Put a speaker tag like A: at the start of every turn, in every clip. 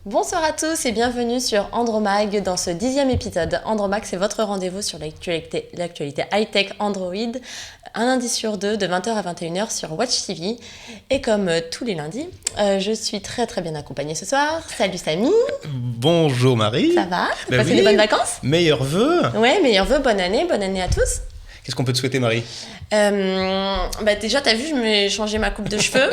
A: Bonsoir à tous et bienvenue sur Andromag dans ce 10e épisode. Andromag, c'est votre rendez-vous sur l'actualité high-tech Android, un lundi sur deux de 20h à 21h sur Watch TV. Et comme tous les lundis, je suis très très bien accompagnée ce soir. Salut Samy.
B: Bonjour Marie.
A: Ça va? T'as passé des bonnes vacances?
B: Meilleurs vœux.
A: Ouais, meilleurs vœux, bonne année à tous.
B: Qu'est-ce qu'on peut te souhaiter, Marie?
A: Déjà, t'as vu, je m'ai changé ma coupe de cheveux.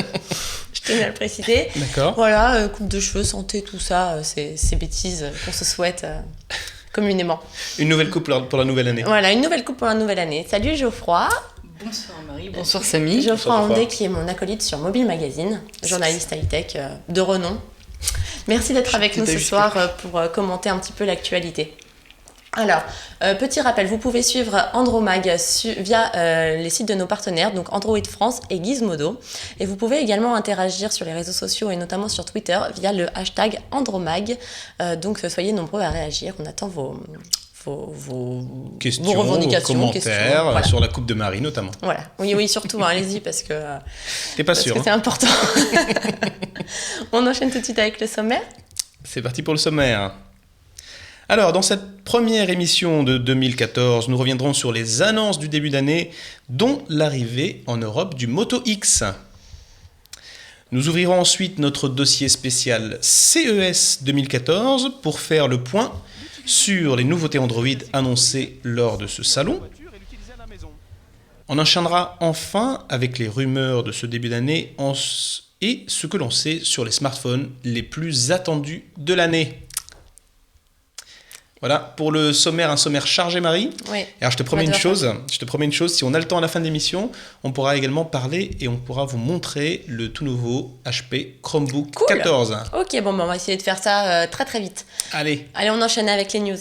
A: Je tenais à le préciser.
B: D'accord.
A: Voilà, coupe de cheveux, santé, tout ça, c'est bêtises qu'on se souhaite communément.
B: Une nouvelle coupe pour la nouvelle année.
A: Voilà, une nouvelle coupe pour la nouvelle année. Salut Geoffroy.
C: Bonsoir Marie, bonsoir Samy.
A: Geoffroy Andé, qui est mon acolyte sur Mobile Magazine, journaliste high-tech de renom. Merci d'être avec nous ce soir pour commenter un petit peu l'actualité. Alors, petit rappel, vous pouvez suivre Andromag via les sites de nos partenaires, donc Android France et Gizmodo. Et vous pouvez également interagir sur les réseaux sociaux et notamment sur Twitter via le hashtag Andromag. Donc soyez nombreux à réagir, on attend vos
B: questions,
A: vos revendications,
B: commentaires
A: voilà.
B: Sur la coupe de Marie notamment.
A: Voilà, oui, surtout, allez-y parce que
B: t'es pas sûr,
A: que c'est important. On enchaîne tout de suite avec le sommaire.
B: C'est parti pour le sommaire. Alors, dans cette première émission de 2014, nous reviendrons sur les annonces du début d'année, dont l'arrivée en Europe du Moto X. Nous ouvrirons ensuite notre dossier spécial CES 2014 pour faire le point sur les nouveautés Android annoncées lors de ce salon. On enchaînera enfin avec les rumeurs de ce début d'année et ce que l'on sait sur les smartphones les plus attendus de l'année. Voilà, pour le sommaire, un sommaire chargé, Marie.
A: Oui.
B: Alors, je te promets une chose, si on a le temps à la fin de l'émission, on pourra également parler et on pourra vous montrer le tout nouveau HP Chromebook 14.
A: Ok, on va essayer de faire ça très très vite.
B: Allez,
A: on enchaîne avec les news.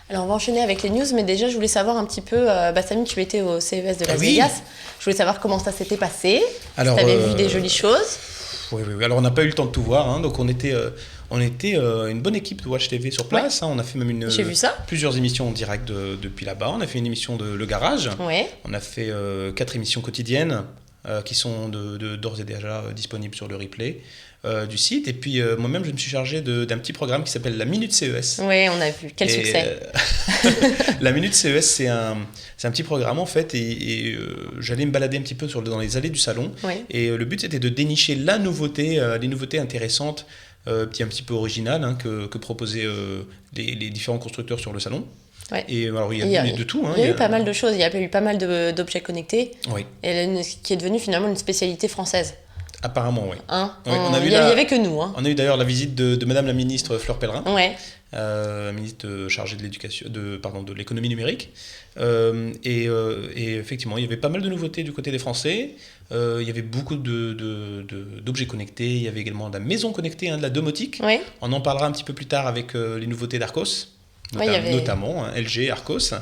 A: Alors on va enchaîner avec les news, mais déjà je voulais savoir un petit peu, Samy, tu étais au CES de Las Vegas, je voulais savoir comment ça s'était passé, si tu avais vu des jolies choses.
B: Oui, alors on n'a pas eu le temps de tout voir, donc on était une bonne équipe de Watch TV sur place, on a fait même
A: J'ai vu ça.
B: Plusieurs émissions en direct depuis là-bas, on a fait une émission de Le Garage,
A: Ouais.
B: On a fait 4 émissions quotidiennes qui sont d'ores et déjà disponibles sur le replay du site. Et puis moi-même, je me suis chargé d'un petit programme qui s'appelle la Minute CES.
A: Oui, on a vu. Quel succès.
B: La Minute CES, c'est un petit programme en fait. Et j'allais me balader un petit peu dans les allées du salon.
A: Oui.
B: Et le but, c'était de dénicher les nouveautés intéressantes, un petit peu originales que proposaient les différents constructeurs sur le salon.
A: Ouais.
B: Et alors, il y a de tout.
A: Il y a eu pas mal de choses. Il y a eu pas mal d'objets connectés.
B: Oui.
A: Et qui est devenu finalement une spécialité française.
B: Apparemment, oui.
A: Il n'y avait que nous.
B: On a eu d'ailleurs la visite de Madame la ministre Fleur Pellerin,
A: Ouais.
B: ministre chargée de l'économie numérique. Et effectivement, il y avait pas mal de nouveautés du côté des Français. Il y avait beaucoup d'objets connectés. Il y avait également de la maison connectée, de la domotique.
A: Ouais.
B: On en parlera un petit peu plus tard avec les nouveautés d'Arcos, notamment LG, Arcos.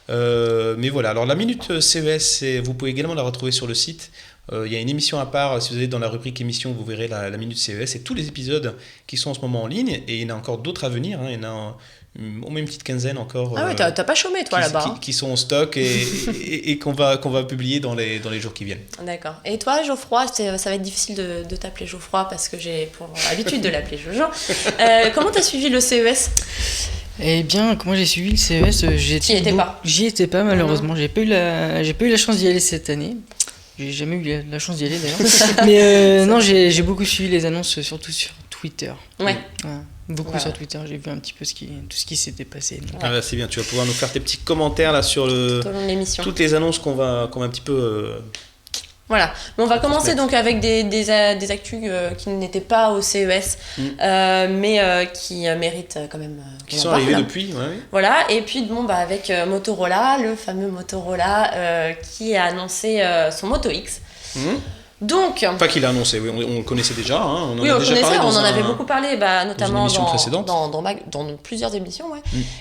B: Mais voilà, alors la Minute CES, vous pouvez également la retrouver sur le site. Il y a une émission à part, si vous allez dans la rubrique émission, vous verrez la Minute CES et tous les épisodes qui sont en ce moment en ligne, et il y en a encore d'autres à venir, il y en a au moins une petite quinzaine encore.
A: Ah oui, t'as pas chômé toi là-bas.
B: Qui sont en stock et qu'on va publier dans les jours qui viennent.
A: D'accord. Et toi, Geoffroy, ça va être difficile de t'appeler Geoffroy parce que j'ai pour habitude de l'appeler Jojo. Comment t'as suivi le CES ?
C: Eh bien, comment j'ai suivi le CES, j'y étais pas malheureusement. J'ai pas eu la chance d'y aller cette année. J'ai jamais eu la chance d'y aller d'ailleurs. Mais non, j'ai beaucoup suivi les annonces, surtout sur Twitter.
A: Ouais.
C: Beaucoup sur Twitter. J'ai vu un petit peu tout ce qui s'était passé.
B: Ah c'est bien, tu vas pouvoir nous faire tes petits commentaires là sur
A: tout au long de l'émission.
B: Toutes les annonces qu'on va un petit peu.
A: Voilà, mais on va commencer donc avec des actus qui n'étaient pas au CES, mais qui méritent quand même.
B: Qui sont arrivés depuis, ouais.
A: Voilà, et puis avec Motorola, le fameux Motorola qui a annoncé son Moto X. Donc,
B: enfin qu'il a annoncé, oui, on le connaissait déjà, hein,
A: on en avait beaucoup parlé, notamment dans plusieurs émissions, ouais.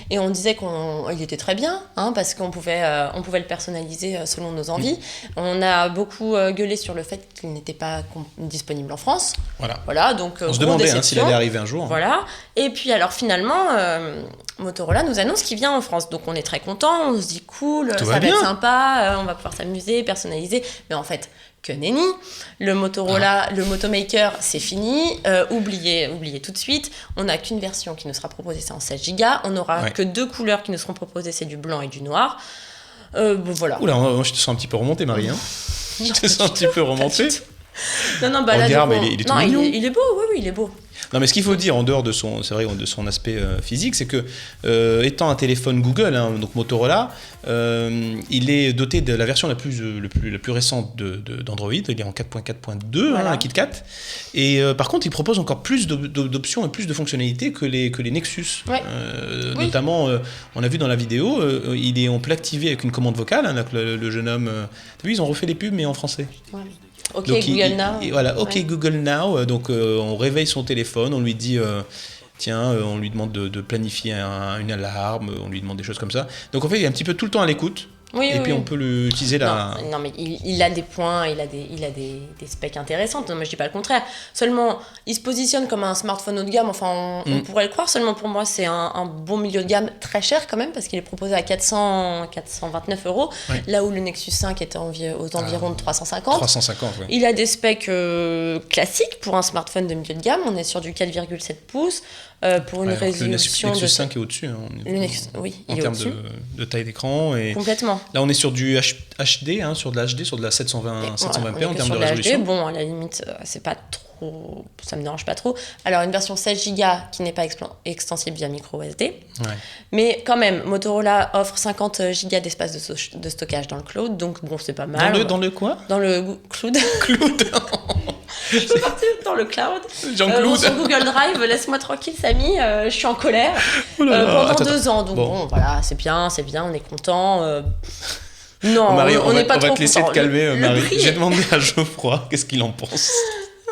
A: Et on disait qu'il était très bien, hein, parce qu'on pouvait le personnaliser selon nos envies. On a beaucoup gueulé sur le fait qu'il n'était pas disponible en France. Voilà, donc
B: on se demandait s'il allait arriver un jour.
A: Voilà. Et puis alors finalement, Motorola nous annonce qu'il vient en France, donc on est très content, on se dit cool, ça va être sympa, on va pouvoir s'amuser, personnaliser, mais en fait. Que nenni, le Motorola, le Motomaker, c'est fini, oubliez tout de suite, on n'a qu'une version qui nous sera proposée, c'est en 16 Go, on n'aura que 2 couleurs qui nous seront proposées, c'est du blanc et du noir. Voilà.
B: Oula, moi je te sens un petit peu remonté, Marie, hein. Je te sens un petit peu remonté.
A: Non, là,
B: regarde, mais il est tout mignon.
A: Il est beau, oui, il est beau.
B: Non, mais ce qu'il faut dire en dehors de son aspect physique, c'est que étant un téléphone Google, hein, donc Motorola, il est doté de la version la plus récente d'Android. Il est en 4.4.2, un KitKat. Et par contre, il propose encore plus d'options et plus de fonctionnalités que les Nexus. Ouais. Notamment, on a vu dans la vidéo, on peut l'activer avec une commande vocale. Hein, le jeune homme, t'as vu, ils ont refait les pubs mais en français. Ouais.
A: OK, donc, Google Now.
B: Voilà, OK, Google Now. Donc, on réveille son téléphone, on lui dit, on lui demande de planifier une alarme, on lui demande des choses comme ça. Donc, en fait, il est un petit peu tout le temps à l'écoute. Puis on peut l'utiliser là.
A: Non, mais il a des points, il a des specs intéressantes. Non, mais je dis pas le contraire. Seulement, il se positionne comme un smartphone haut de gamme. Enfin, on pourrait le croire. Seulement pour moi, c'est un bon milieu de gamme très cher quand même parce qu'il est proposé à 429 €. Ouais. Là où le Nexus 5 était aux environs de 350.
B: 350, oui.
A: Il a des specs classiques pour un smartphone de milieu de gamme. On est sur du 4,7 pouces. Pour une résolution
B: le Nexus 5 est au-dessus. Hein. En termes de taille d'écran. Et
A: complètement.
B: Là, on est sur du HD, hein, sur de l'HD, sur de la 720p en termes de résolution.
A: Bon, à la limite, c'est pas trop, ça me dérange pas trop. Alors, une version 16 Go qui n'est pas extensible via micro SD. Ouais. Mais quand même, Motorola offre 50 Go d'espace de stockage dans le cloud. Donc, bon, c'est pas mal.
B: Dans le quoi ?
A: Dans le cloud.
B: Cloud.
A: Je peux partir dans le cloud.
B: Jean-Claude.
A: Sur Google Drive, laisse-moi tranquille, Samy. Je suis en colère. Pendant 2 ans. Donc bon, voilà, c'est bien, on est content. Non,
B: Marie,
A: on n'est pas trop content.
B: On va te laisser te calmer, Marie. J'ai demandé à Geoffroy qu'est-ce qu'il en pense.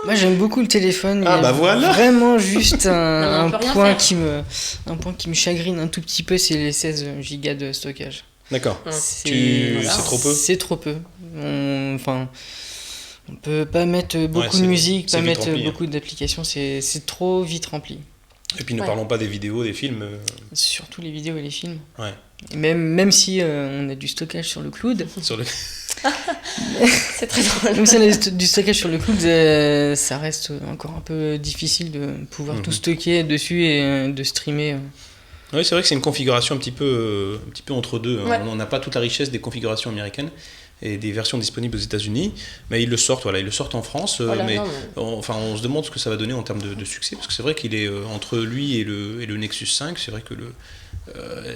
C: Moi, j'aime beaucoup le téléphone.
B: Voilà.
C: Vraiment juste un point qui me chagrine un tout petit peu, c'est les 16 Go de stockage.
B: D'accord. C'est trop peu.
C: C'est trop peu. On peut pas mettre beaucoup de musique, pas mettre beaucoup d'applications, c'est trop vite rempli.
B: Et puis ne parlons pas des vidéos, des films.
C: Surtout les vidéos et les films.
B: Ouais.
C: Et même si on a du stockage sur le cloud.
A: C'est très drôle.
C: Même si on a du stockage sur le cloud, ça reste encore un peu difficile de pouvoir tout stocker dessus et de streamer.
B: Oui, c'est vrai que c'est une configuration un petit peu entre deux. Ouais. On n'a pas toute la richesse des configurations américaines et des versions disponibles aux États-Unis, mais ils le sortent en France. On se demande ce que ça va donner en termes de succès, parce que c'est vrai qu'il est entre lui et le Nexus 5, c'est vrai que le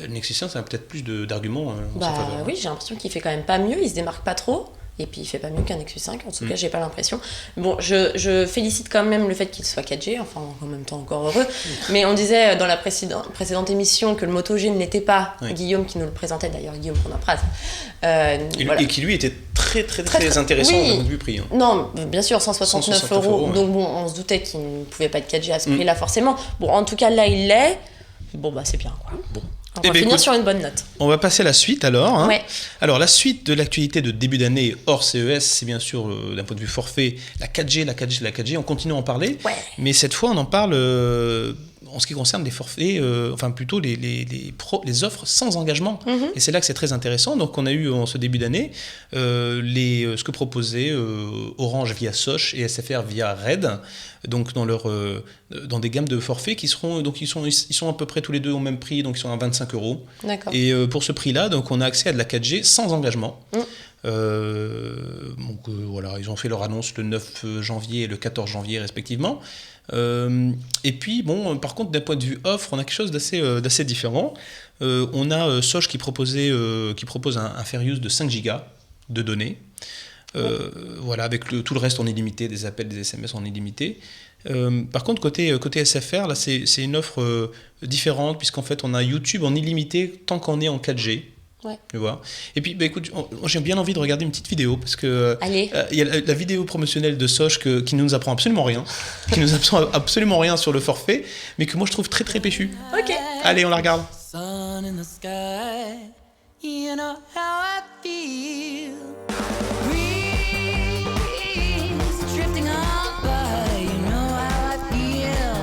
B: Nexus 5, ça a peut-être plus d'arguments en sa faveur.
A: Oui, j'ai l'impression qu'il fait quand même pas mieux, il se démarque pas trop. Et puis il fait pas mieux qu'un Nexus 5, en tout cas j'ai pas l'impression. Bon, je félicite quand même le fait qu'il soit 4G, enfin en même temps encore heureux. Mais on disait dans la précédente émission que le Moto G ne l'était pas. Oui. Guillaume qui nous le présentait, d'ailleurs Guillaume Pronapraz.
B: Et qui lui était très intéressant d'un point de vue prix. Hein.
A: Non, bien sûr, 169 €. Ouais. Donc bon, on se doutait qu'il ne pouvait pas être 4G à ce prix-là forcément. Bon, en tout cas là il l'est. Bon bah c'est bien quoi.
B: Bon.
A: On va finir sur une bonne note.
B: On va passer à la suite alors. Hein.
A: Ouais.
B: Alors la suite de l'actualité de début d'année hors CES, c'est bien sûr d'un point de vue forfait, la 4G. On continue à en parler, mais cette fois on en parle en ce qui concerne les forfaits, plutôt les offres sans engagement. Et c'est là que c'est très intéressant. Donc on a eu en ce début d'année ce que proposait Orange via Soch et SFR via Red. Donc dans des gammes de forfaits qui seront, donc ils sont à peu près tous les deux au même prix, donc ils sont à 25 €.
A: D'accord.
B: Et pour ce prix-là, donc on a accès à de la 4G sans engagement. Voilà, ils ont fait leur annonce le 9 janvier et le 14 janvier respectivement. Et puis bon, par contre d'un point de vue offre, on a quelque chose d'assez différent. On a Soch qui propose un fair use de 5 Go de données. Voilà, avec tout le reste en illimité, des appels, des SMS en illimité. Par contre, côté SFR, là, c'est une offre différente, puisqu'en fait, on a YouTube en illimité tant qu'on est en 4G.
A: Ouais.
B: Tu vois. Et puis, écoute, j'ai bien envie de regarder une petite vidéo parce que il y a la vidéo promotionnelle de Sosh qui ne nous apprend absolument rien, qui nous apprend absolument rien sur le forfait, mais que moi je trouve très très péchu.
A: Ok.
B: Allez, on la regarde.
D: Sun in the sky, you know how I feel. Breeze drifting on by, you know how I feel.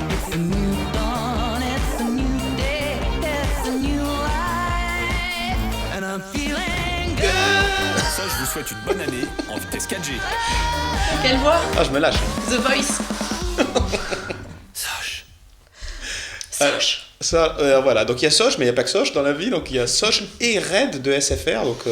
D: It's a new dawn, it's a new day, it's a new life, and I'm feeling good.
E: Ça, je vous souhaite une bonne année en vitesse 4G.
A: Quelle voix?
B: Ah, je me lâche.
A: The Voice.
E: Soch.
A: Soch.
B: Ça, voilà, donc il y a Soch, mais il n'y a pas que Soch dans la vie, donc il y a Soch et Red de SFR, donc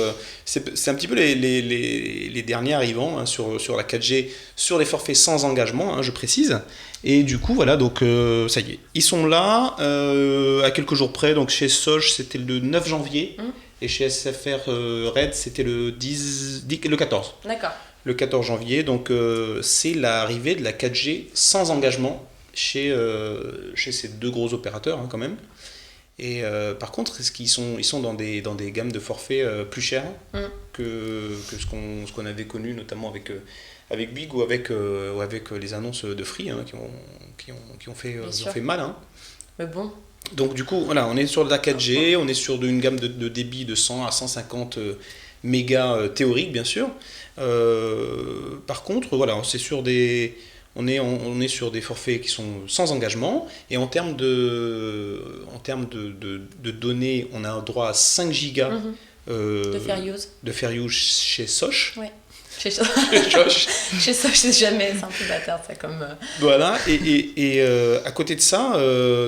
B: c'est un petit peu les derniers arrivants hein, sur la 4G, sur les forfaits sans engagement, hein, je précise, et du coup voilà, donc ça y est, ils sont là, à quelques jours près, donc chez Soch c'était le 9 janvier, et chez SFR Red c'était le 14.
A: D'accord.
B: Le 14 janvier, donc c'est l'arrivée de la 4G sans engagement, chez ces deux gros opérateurs hein, quand même. Et par contre, ils sont dans des gammes de forfaits plus chères que ce qu'on avait connu notamment avec Big ou avec les annonces de Free hein, qui ont fait mal. Hein.
A: Mais bon.
B: Donc du coup, voilà, on est sur de la 4G, on est sur une gamme de débit de 100 à 150 mégas théoriques bien sûr. Par contre, voilà, c'est sur des... On est sur des forfaits qui sont sans engagement et en termes de données, on a droit à 5 gigas
A: de fair use
B: chez Soch.
A: Ouais. Chez Soch, c'est jamais, c'est un peu bâtard ça comme.
B: Voilà, et à côté de ça,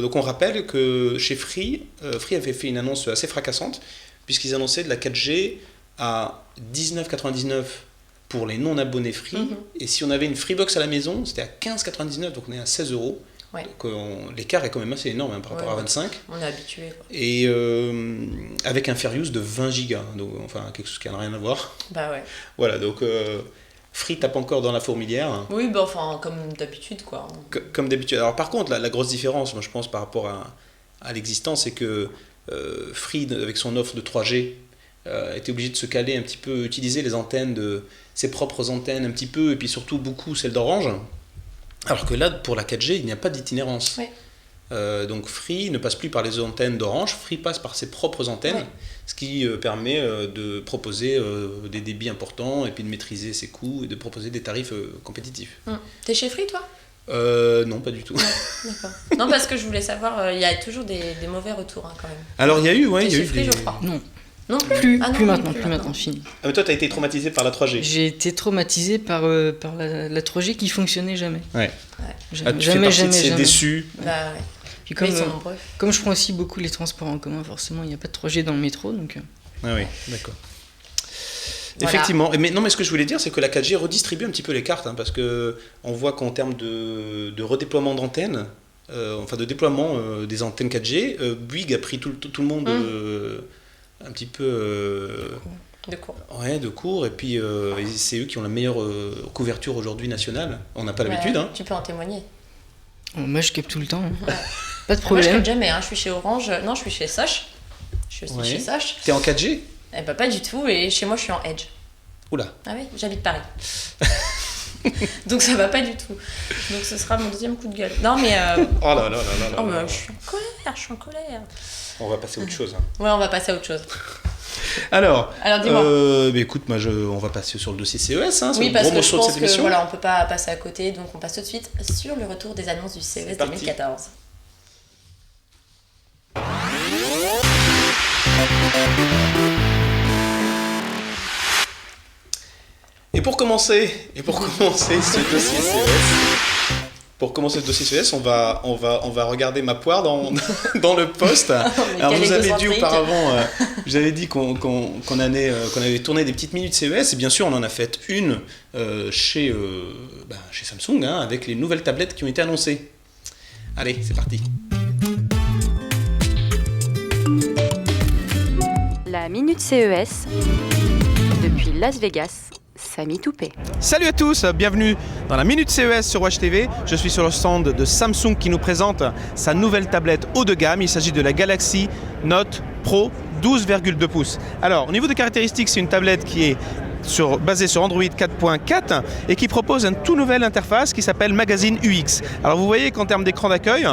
B: donc on rappelle que chez Free avait fait une annonce assez fracassante puisqu'ils annonçaient de la 4G à 19,99 pour les non-abonnés Free, et si on avait une Freebox à la maison, c'était à 15,99, donc on est à 16 €.
A: Ouais.
B: Donc l'écart est quand même assez énorme hein, par rapport à 25.
A: On est habitué. Quoi.
B: Et avec un fair use de 20 gigas, donc enfin quelque chose qui n'a rien à voir.
A: Bah ouais.
B: Voilà, donc Free tape encore dans la fourmilière.
A: Oui, bah enfin comme d'habitude quoi.
B: Comme d'habitude. Alors par contre, la grosse différence, moi je pense par rapport à l'existant, c'est que Free avec son offre de 3G était obligé de se caler un petit peu, utiliser les antennes ses propres antennes un petit peu, et puis surtout beaucoup celles d'Orange. Alors que là, pour la 4G, il n'y a pas d'itinérance.
A: Ouais.
B: Donc Free ne passe plus par les antennes d'Orange, Free passe par ses propres antennes, ce qui permet de proposer des débits importants, et puis de maîtriser ses coûts, et de proposer des tarifs compétitifs.
A: T'es chez Free toi ?
B: Non, pas du tout.
A: D'accord. Non, parce que je voulais savoir, il y a toujours des mauvais retours hein, quand même.
B: Alors il y a eu,
A: T'es
B: il y a
A: chez
B: eu
A: Free,
B: des...
A: je crois.
C: Non.
A: Non
C: Plus
A: non,
C: maintenant, fini.
B: Ah, mais toi, t'as été traumatisé par la 3G.
C: J'ai été traumatisé par la 3G qui fonctionnait jamais.
B: Ouais.
C: Jamais.
B: C'est déçu.
A: Bah ouais.
C: Puis
A: comme
C: je prends aussi beaucoup les transports en commun, forcément, il n'y a pas de 3G dans le métro, donc...
B: Ah oui, d'accord.
A: Voilà.
B: Effectivement. Mais ce que je voulais dire, c'est que la 4G redistribue un petit peu les cartes, hein, parce que on voit qu'en termes de redéploiement d'antennes, enfin de déploiement des antennes 4G, Bouygues a pris tout le monde un petit peu
A: de cours.
B: Ouais, de cours, et puis c'est eux qui ont la meilleure couverture aujourd'hui nationale. On n'a pas l'habitude. Hein.
A: Tu peux en témoigner.
C: Moi, je capte tout le temps. Hein.
A: Ouais.
C: Pas de
A: Moi, je
C: problème.
A: capte jamais. Hein. Je suis chez Orange. Non, je suis chez Soch. Je suis aussi chez Soch.
B: T'es en 4G ?
A: Eh ben, pas du tout. Et chez moi, je suis en Edge.
B: Oula.
A: Ah oui, j'habite Paris. Donc ça va pas du tout. Donc ce sera mon deuxième coup de gueule. Non mais...
B: Oh là là là là là.
A: Oh,
B: là.
A: bah, je suis en colère.
B: On va passer à autre chose. Hein.
A: Ouais, on va passer à autre chose.
B: Alors
A: dis-moi.
B: Écoute, on va passer sur le dossier CES. Hein,
A: Oui, parce que je pense que voilà, on peut pas passer à côté, donc on passe tout de suite sur le retour des annonces du CES 2014.
B: Et pour commencer ce dossier CES, on va regarder ma poire dans le post. Alors je vous avais dit auparavant, je vous avais dit qu'on avait tourné des petites minutes CES, et bien sûr on en a fait une chez Samsung, hein, avec les nouvelles tablettes qui ont été annoncées. Allez, c'est parti.
F: La Minute CES, depuis Las Vegas, Samy Toupé.
B: Salut à tous, bienvenue dans la Minute CES sur Watch TV. Je suis sur le stand de Samsung qui nous présente sa nouvelle tablette haut de gamme. Il s'agit de la Galaxy Note Pro 12,2 pouces. Alors, au niveau des caractéristiques, c'est une tablette qui est basée sur Android 4.4 et qui propose une toute nouvelle interface qui s'appelle Magazine UX. Alors vous voyez qu'en termes d'écran d'accueil,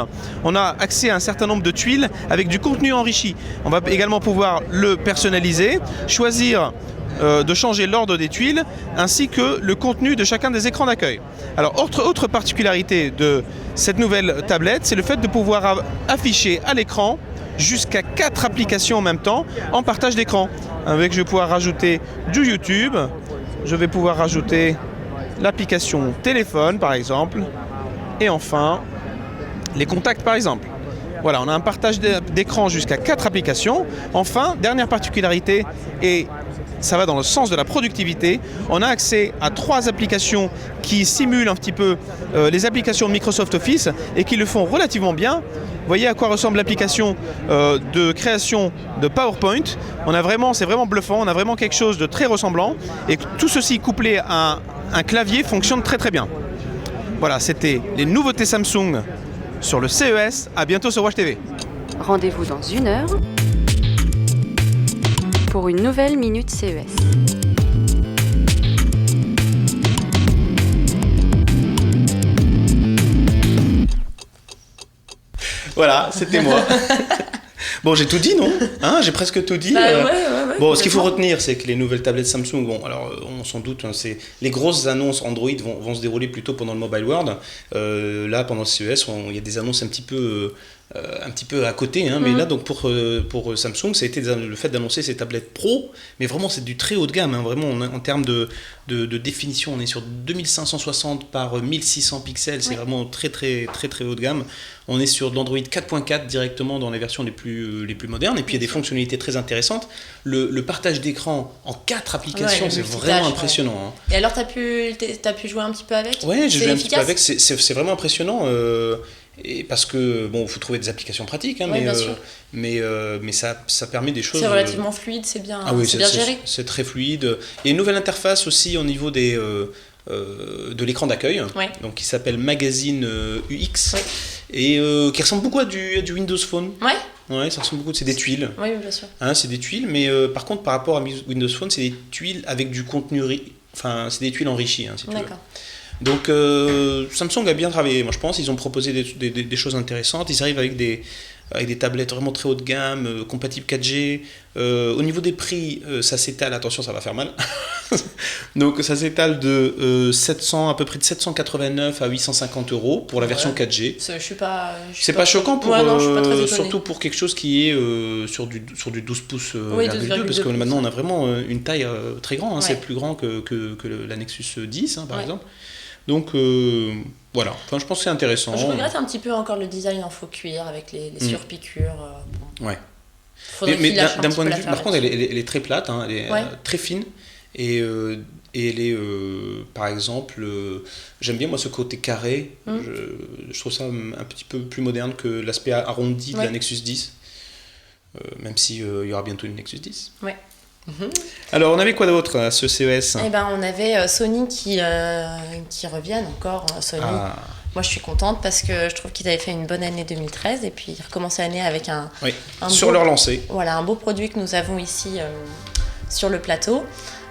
B: on a accès à un certain nombre de tuiles avec du contenu enrichi. On va également pouvoir le personnaliser, choisir de changer l'ordre des tuiles ainsi que le contenu de chacun des écrans d'accueil. Alors autre particularité de cette nouvelle tablette, c'est le fait de pouvoir afficher à l'écran jusqu'à 4 applications en même temps en partage d'écran. Avec, je vais pouvoir rajouter du YouTube, je vais pouvoir rajouter l'application téléphone par exemple, et enfin les contacts par exemple. Voilà, on a un partage d'écran jusqu'à 4 applications. Enfin, dernière particularité, et ça va dans le sens de la productivité, on a accès à 3 applications qui simulent un petit peu les applications de Microsoft Office et qui le font relativement bien. Vous voyez à quoi ressemble l'application de création de PowerPoint. C'est vraiment bluffant, on a vraiment quelque chose de très ressemblant et tout ceci couplé à un clavier fonctionne très très bien. Voilà, c'était les nouveautés Samsung sur le CES. À bientôt sur Watch TV.
F: Rendez-vous dans 1 heure pour une nouvelle Minute CES.
B: Voilà, c'était moi. Bon, j'ai tout dit, non ? J'ai presque tout dit.
A: Ouais,
B: bon, ce qu'il faut retenir, c'est que les nouvelles tablettes Samsung, bon, alors on s'en doute, c'est les grosses annonces Android vont se dérouler plutôt pendant le Mobile World. Là, pendant le CES, il y a des annonces un petit peu à côté, mais là, donc pour Samsung, ça a été le fait d'annoncer ces tablettes Pro, mais vraiment c'est du très haut de gamme, vraiment en termes de définition, on est sur 2560 par 1600 pixels, c'est vraiment très très très très haut de gamme. On est sur de l'Android 4.4 directement dans les versions les plus modernes, et puis il y a des fonctionnalités très intéressantes. Le partage d'écran en 4 applications, c'est vraiment impressionnant.
A: Et alors t'as pu jouer un petit peu avec ?
B: Ouais, j'ai joué un petit peu avec, c'est vraiment impressionnant. Et parce que bon, faut trouver des applications pratiques, mais ça permet des choses.
A: C'est relativement fluide, c'est bien,
B: oui,
A: c'est bien géré.
B: C'est très fluide. Et une nouvelle interface aussi au niveau de l'écran d'accueil, donc qui s'appelle Magazine UX, et qui ressemble beaucoup à du Windows Phone. Ouais, ça ressemble beaucoup. C'est des tuiles.
A: Oui, bien sûr.
B: C'est des tuiles, mais par contre, par rapport à Windows Phone, c'est des tuiles avec du contenu, c'est des tuiles enrichies, si tu veux. Donc Samsung a bien travaillé, moi je pense. Ils ont proposé des choses intéressantes. Ils arrivent avec des tablettes vraiment très haut de gamme, compatibles 4G. Au niveau des prix, ça s'étale, attention, ça va faire mal. Donc ça s'étale de à peu près de 789 à 850 euros pour la version 4G. C'est pas choquant surtout pour quelque chose qui est sur du 12 pouces 2,2, parce que maintenant on a vraiment une taille très grande, c'est plus grand que la Nexus 10 par exemple. Donc voilà, je pense que c'est intéressant.
A: Je regrette un petit peu encore le design en faux cuir avec les surpiqûres.
B: Ouais. Mais d'un point de vue, par contre, elle est très plate, elle est très fine, et elle est, par exemple, j'aime bien moi ce côté carré. Je trouve ça un petit peu plus moderne que l'aspect arrondi de la Nexus 10, même s'il y aura bientôt une Nexus 10.
A: Ouais.
B: Alors, on avait quoi d'autre à ce CES ?
A: On avait Sony qui reviennent encore. Sony. Moi, je suis contente parce que je trouve qu'ils avaient fait une bonne année 2013 et puis ils recommencent l'année avec
B: sur leur lancée.
A: Voilà, un beau produit que nous avons ici sur le plateau.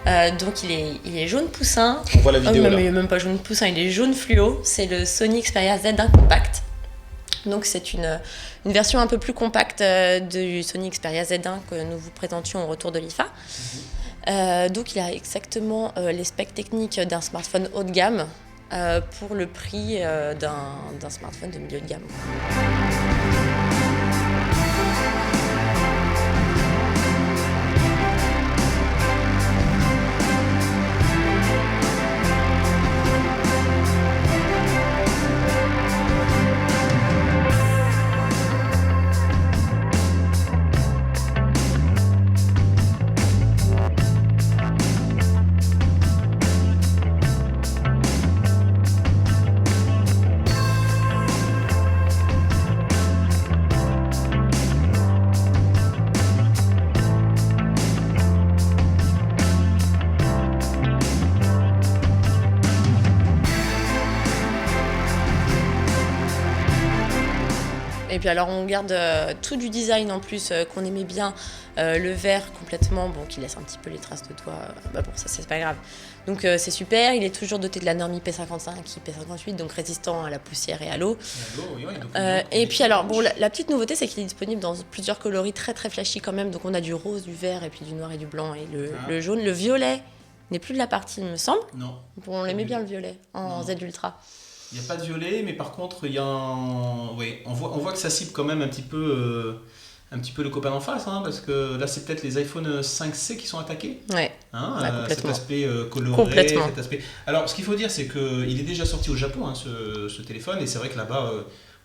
A: Donc, il est jaune poussin.
B: On voit la vidéo là.
A: Il n'est même pas jaune poussin, il est jaune fluo. C'est le Sony Xperia Z1 Compact. Donc c'est une version un peu plus compacte du Sony Xperia Z1 que nous vous présentions au retour de l'IFA. Donc il a exactement les specs techniques d'un smartphone haut de gamme pour le prix d'un smartphone de milieu de gamme. puis alors on garde tout du design en plus qu'on aimait bien, le vert complètement, bon, qui laisse un petit peu les traces de doigts, bon ça c'est pas grave. Donc c'est super, il est toujours doté de la norme IP55, IP58, donc résistant à la poussière et à l'eau. Et puis alors, bon, la petite nouveauté c'est qu'il est disponible dans plusieurs coloris très très flashy quand même, donc on a du rose, du vert et puis du noir et du blanc et le jaune. Le violet n'est plus de la partie il me semble.
B: Non.
A: Bon, on l'aimait bien le violet en Z Ultra.
B: Il n'y a pas de violet, mais par contre, il y a on voit que ça cible quand même un petit peu le copain d'en face, hein, parce que là, c'est peut-être les iPhone 5C qui sont attaqués.
A: Ouais.
B: Cet aspect coloré,
A: complètement.
B: cet aspect. Alors, ce qu'il faut dire, c'est qu'il est déjà sorti au Japon, hein, ce téléphone, et c'est vrai que là-bas,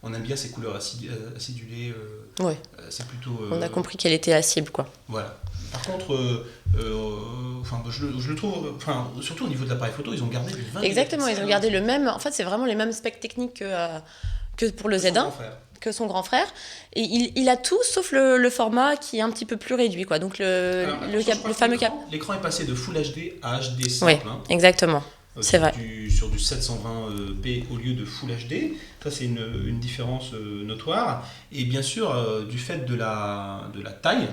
B: on aime bien ces couleurs acidulées.
A: Ouais.
B: C'est plutôt.
A: On a compris quelle était la cible, quoi.
B: Voilà. Par contre, je le trouve, surtout au niveau de l'appareil photo, ils ont gardé du 20
A: Exactement, ils ont gardé le même. En fait, c'est vraiment les mêmes specs techniques que pour le Z1, que son grand frère. Et il a tout sauf le format qui est un petit peu plus réduit, quoi. Donc le fameux cap.
B: L'écran est passé de Full HD à HD simple.
A: Oui, exactement. C'est vrai.
B: Sur du 720p au lieu de Full HD. Ça, c'est une différence notoire. Et bien sûr, du fait de la taille,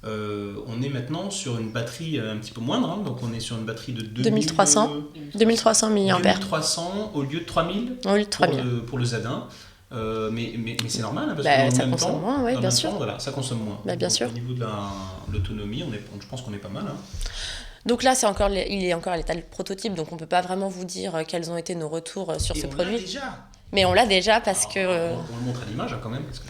B: on est maintenant sur une batterie un petit peu moindre, hein, donc on est sur une batterie de
A: 2300 mAh.
B: 2300 au lieu de 3000 pour le Z1. Mais c'est normal, hein, parce que
A: ça consomme moins, oui, bien sûr.
B: Voilà, ça consomme moins.
A: Bien sûr.
B: Au niveau de l'autonomie, je pense qu'on est pas mal. Hein.
A: Donc là, il est encore à l'état de prototype, donc on peut pas vraiment vous dire quels ont été nos retours sur ce produit.
B: Déjà.
A: Mais on l'a déjà parce que...
B: On le montre à l'image, hein, quand même, parce que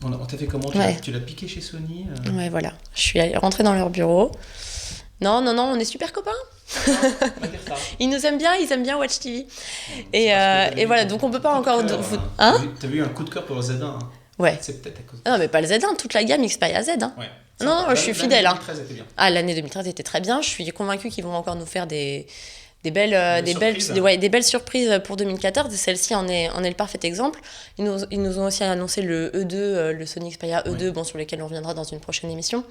B: on t'a fait comment? Tu l'as piqué chez Sony
A: Ouais, voilà. Je suis rentrée dans leur bureau. Non, on est super copains. Ils nous aiment bien, ils aiment bien Watch TV. Et voilà, donc on peut pas encore...
B: T'as eu un coup de cœur pour le Z1, hein.
A: Ouais.
B: C'est peut-être à cause de
A: ça. Non, mais pas le Z1, toute la gamme Xperia Z. Hein.
B: Ouais.
A: Non, je suis fidèle.
B: L'année 2013 était bien.
A: L'année 2013 était très bien. Je suis convaincue qu'ils vont encore nous faire des belles surprises pour 2014. Celle-ci en est le parfait exemple. Ils nous ont aussi annoncé le E2, le Sony Xperia E2, bon, sur lequel on reviendra dans une prochaine émission.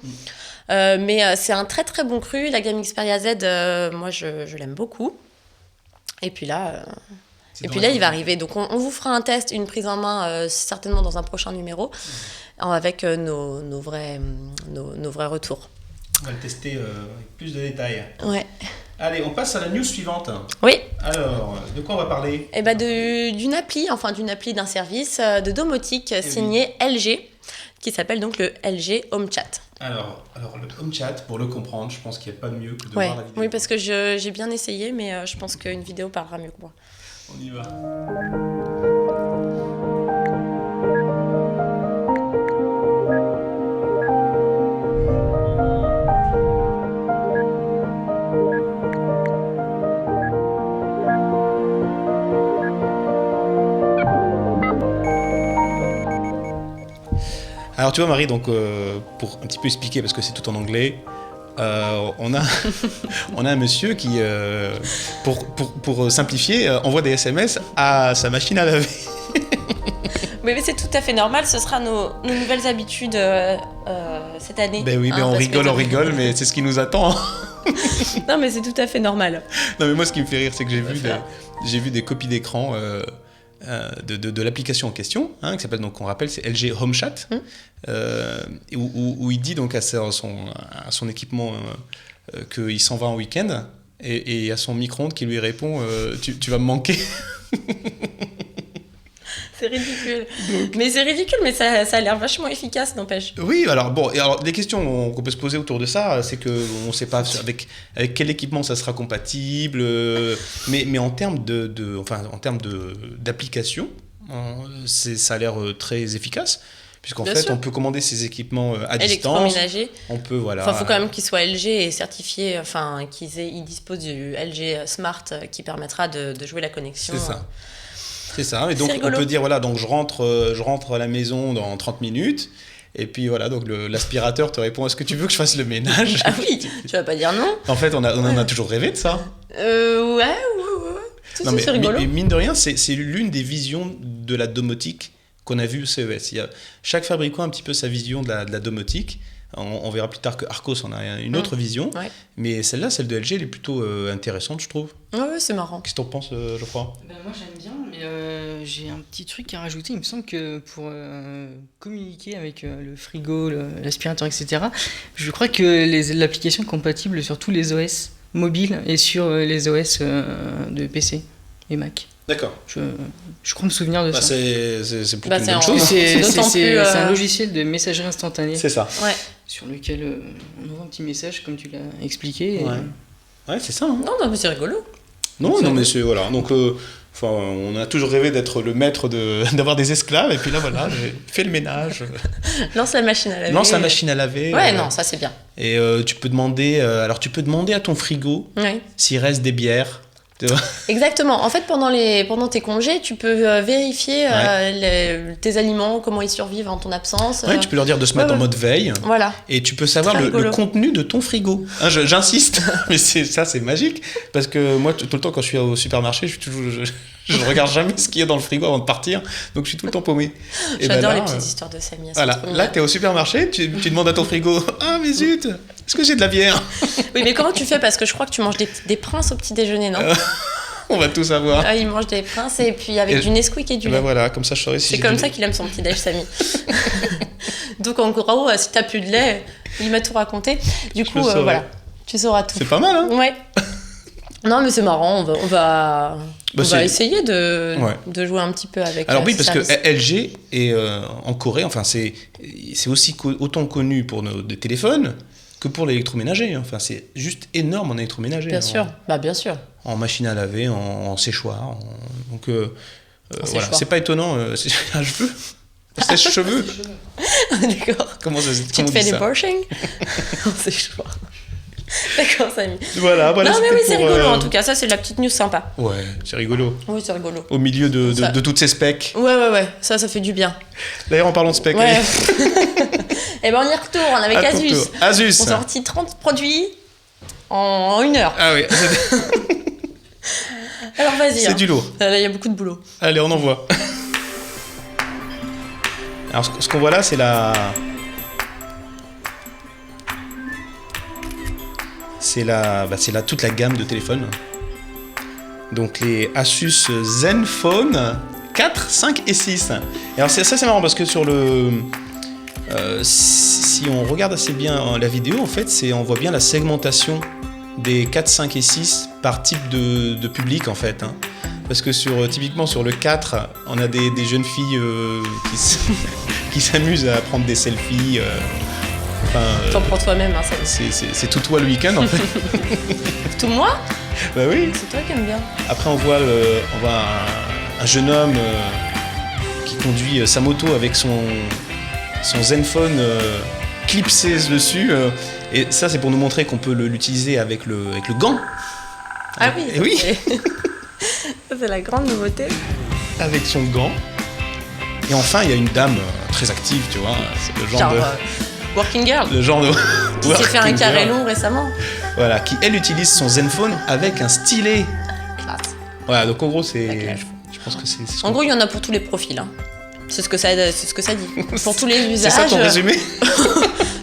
A: Mais c'est un très très bon cru. La gamme Xperia Z, moi je l'aime beaucoup. Et puis là, il va arriver. Donc on vous fera un test, une prise en main, certainement dans un prochain numéro, avec nos vrais retours.
B: On va le tester avec plus de détails.
A: Ouais.
B: Allez, on passe à la news suivante.
A: Oui.
B: Alors, de quoi on va parler?
A: D'une appli, d'un service de domotique signé LG, qui s'appelle donc le LG Home Chat.
B: Alors le Home Chat, pour le comprendre, je pense qu'il n'y a pas de mieux que de voir la vidéo.
A: Oui, parce que j'ai bien essayé, mais je pense qu'une vidéo parlera mieux que moi.
B: On y va. Alors tu vois Marie, donc pour un petit peu expliquer, parce que c'est tout en anglais, on a un monsieur qui, pour simplifier, envoie des SMS à sa machine à laver.
A: Mais c'est tout à fait normal, ce sera nos nouvelles habitudes cette année.
B: Ben oui, on rigole, mais c'est ce qui nous attend.
A: Non mais c'est tout à fait normal.
B: Non mais moi ce qui me fait rire, c'est que j'ai vu des copies d'écran de l'application en question, hein, qui s'appelle, donc on rappelle, c'est LG Home Chat, où il dit donc à son équipement qu'il s'en va en week-end, et à son micro-ondes qui lui répond tu vas me manquer.
A: C'est ridicule. Mais c'est ridicule, mais ça a l'air vachement efficace, n'empêche.
B: Oui, alors les questions qu'on peut se poser autour de ça, c'est qu'on ne sait pas avec quel équipement ça sera compatible, mais en termes d'application, ça a l'air très efficace. Puisqu'en
A: Bien
B: fait,
A: sûr.
B: on peut commander ces équipements à distance.
A: Électroménager.
B: On peut, voilà.
A: Enfin, il faut quand même qu'ils soient LG et certifiés, enfin, qu'ils disposent du LG Smart qui permettra de jouer la connexion.
B: C'est ça. C'est ça. Et donc,
A: rigolo.
B: on peut dire, voilà, donc je rentre à la maison dans 30 minutes. Et puis voilà, donc l'aspirateur te répond, est-ce que tu veux que je fasse le ménage?
A: Ah oui, tu vas pas dire non.
B: En fait, on en a toujours rêvé de ça.
A: Ouais.
B: Non, mais,
A: c'est rigolo.
B: mais mine de rien, c'est l'une des visions de la domotique qu'on a vue au CES. Chaque fabricant a un petit peu sa vision de la domotique. On verra plus tard que Arcos en a une autre vision.
A: Ouais.
B: Mais celle-là, celle de LG, elle est plutôt intéressante, je trouve.
A: Ouais, c'est marrant.
B: Qu'est-ce que t'en penses, Geoffroy ?
C: Moi j'aime bien, mais j'ai un petit truc à rajouter. Il me semble que pour communiquer avec le frigo, l'aspirateur, etc., je crois que l'application est compatible sur tous les OS mobiles et sur les OS de PC et Mac.
B: D'accord.
C: Je crois me souvenir de ça.
B: C'est plutôt une bonne
A: en-
B: chose.
A: C'est d'autant plus,
C: C'est un logiciel de messagerie instantanée
B: C'est ça.
A: Ouais.
C: sur lequel on envoie un petit message comme tu l'as expliqué. et-
B: Ouais. Ouais, c'est ça. Hein.
A: Non, mais c'est rigolo.
B: Non, mais c'est voilà. Donc, on a toujours rêvé d'être le maître d'avoir des esclaves, et puis là, voilà, j'ai fait le ménage.
A: Lance la machine à laver.
B: Lance la machine à laver.
A: Ouais, non, ça c'est bien.
B: Et tu peux demander. Alors, tu peux demander à ton frigo
A: Ouais.
B: s'il reste des bières. Tu vois.
A: Exactement. En fait, pendant tes congés, tu peux vérifier tes aliments, comment ils survivent en ton absence.
B: Ouais, tu peux leur dire de se mettre
A: ouais.
B: en mode veille.
A: Voilà.
B: Et tu peux savoir
A: Très
B: le
A: rigolo.
B: contenu de ton frigo. Hein, j'insiste, mais c'est magique. Parce que moi, tout le temps, quand je suis au supermarché, je ne regarde jamais ce qu'il y a dans le frigo avant de partir. Donc, je suis tout le temps paumé. Et
A: J'adore
B: ben là,
A: les petites histoires de Samy.
B: Voilà, là, tu es au supermarché, tu demandes à ton frigo « Ah, mais zut, est-ce que j'ai de la bière ?»
A: Oui, mais comment tu fais? Parce que je crois que tu manges des princes au petit déjeuner, non?
B: On va tout savoir.
A: Ah, il mange des princes et puis avec
B: Et
A: du Nesquik et du
B: Et
A: lait.
B: ben voilà, comme ça, je saurais si
A: C'est
B: j'ai
A: comme
B: du
A: ça
B: lait.
A: qu'il aime son petit déj, Samy. Donc en gros, si t'as plus de lait, il m'a tout raconté. Du coup,
B: le saurai.
A: voilà, tu sauras tout.
B: C'est pas mal, hein?
A: Ouais. Non, mais c'est marrant. On va
B: c'est-
A: essayer de
B: Ouais.
A: jouer un petit peu avec.
B: Alors oui,
A: ce
B: parce que
A: service.
B: LG est en Corée, enfin c'est aussi autant connu pour des téléphones que pour l'électroménager. Enfin, c'est juste énorme en électroménager.
A: Bien sûr. Bah bien sûr.
B: En machine à laver, en séchoir. Donc voilà,
A: séchoir.
B: c'est pas étonnant. C'est un cheveu. Sèche-cheveux.
A: D'accord.
B: Comment ça
A: Tu te fais des
B: ça
A: brushing? C'est chaud. D'accord, Samy.
B: Voilà,
A: Non, mais
B: c'était
A: oui, c'est
B: pour,
A: rigolo en tout cas. Ça, c'est de la petite new sympa.
B: Ouais, c'est rigolo.
A: Oui, c'est rigolo.
B: Au milieu
A: Ça-
B: de toutes ces specs.
A: Ouais. Ça fait du bien.
B: D'ailleurs, en parlant de specs,
A: Ouais. Et ben on y retourne avec
B: à ton
A: Asus.
B: tour. Asus.
A: On sortit 30 produits en 1 heure.
B: Ah oui,
A: Alors vas-y.
B: c'est
A: hein.
B: du lourd.
A: Là, il y a beaucoup de boulot.
B: Allez, on envoie. Alors, ce qu'on voit là, c'est toute la gamme de téléphones. Donc les Asus Zenfone 4, 5 et 6. Et alors ça c'est marrant parce que sur le... si on regarde assez bien la vidéo, en fait, on voit bien la segmentation des 4, 5 et 6 par type de public, en fait. Hein. Parce que typiquement sur le 4, on a des jeunes filles qui s'amusent à prendre des selfies.
A: T'en prends toi-même, hein, Samy.
B: C'est tout toi le week-end, en fait.
A: Tout moi?
B: Bah oui.
A: C'est toi qui aimes bien.
B: Après, on voit un jeune homme qui conduit sa moto avec son Zenfone clipsé dessus. Et ça, c'est pour nous montrer qu'on peut l'utiliser avec le gant.
A: Ah oui.
B: Et oui.
A: Ça, c'est la grande nouveauté.
B: Avec son gant. Et enfin, il y a une dame très active, tu vois. C'est le genre
A: Genre Working Girl.
B: le genre de
A: Qui s'est fait un
B: working
A: carré
B: girl.
A: long récemment.
B: Voilà, qui elle utilise son Zenfone avec un stylet.
A: Classe.
B: Voilà, donc en gros, c'est.
A: La classe.
B: Je pense que c'est. ce
A: En
B: qu'on-
A: gros, il y en a pour tous les profils. Hein. C'est ce que ça dit. Pour tous les usages.
B: C'est ça ton résumé?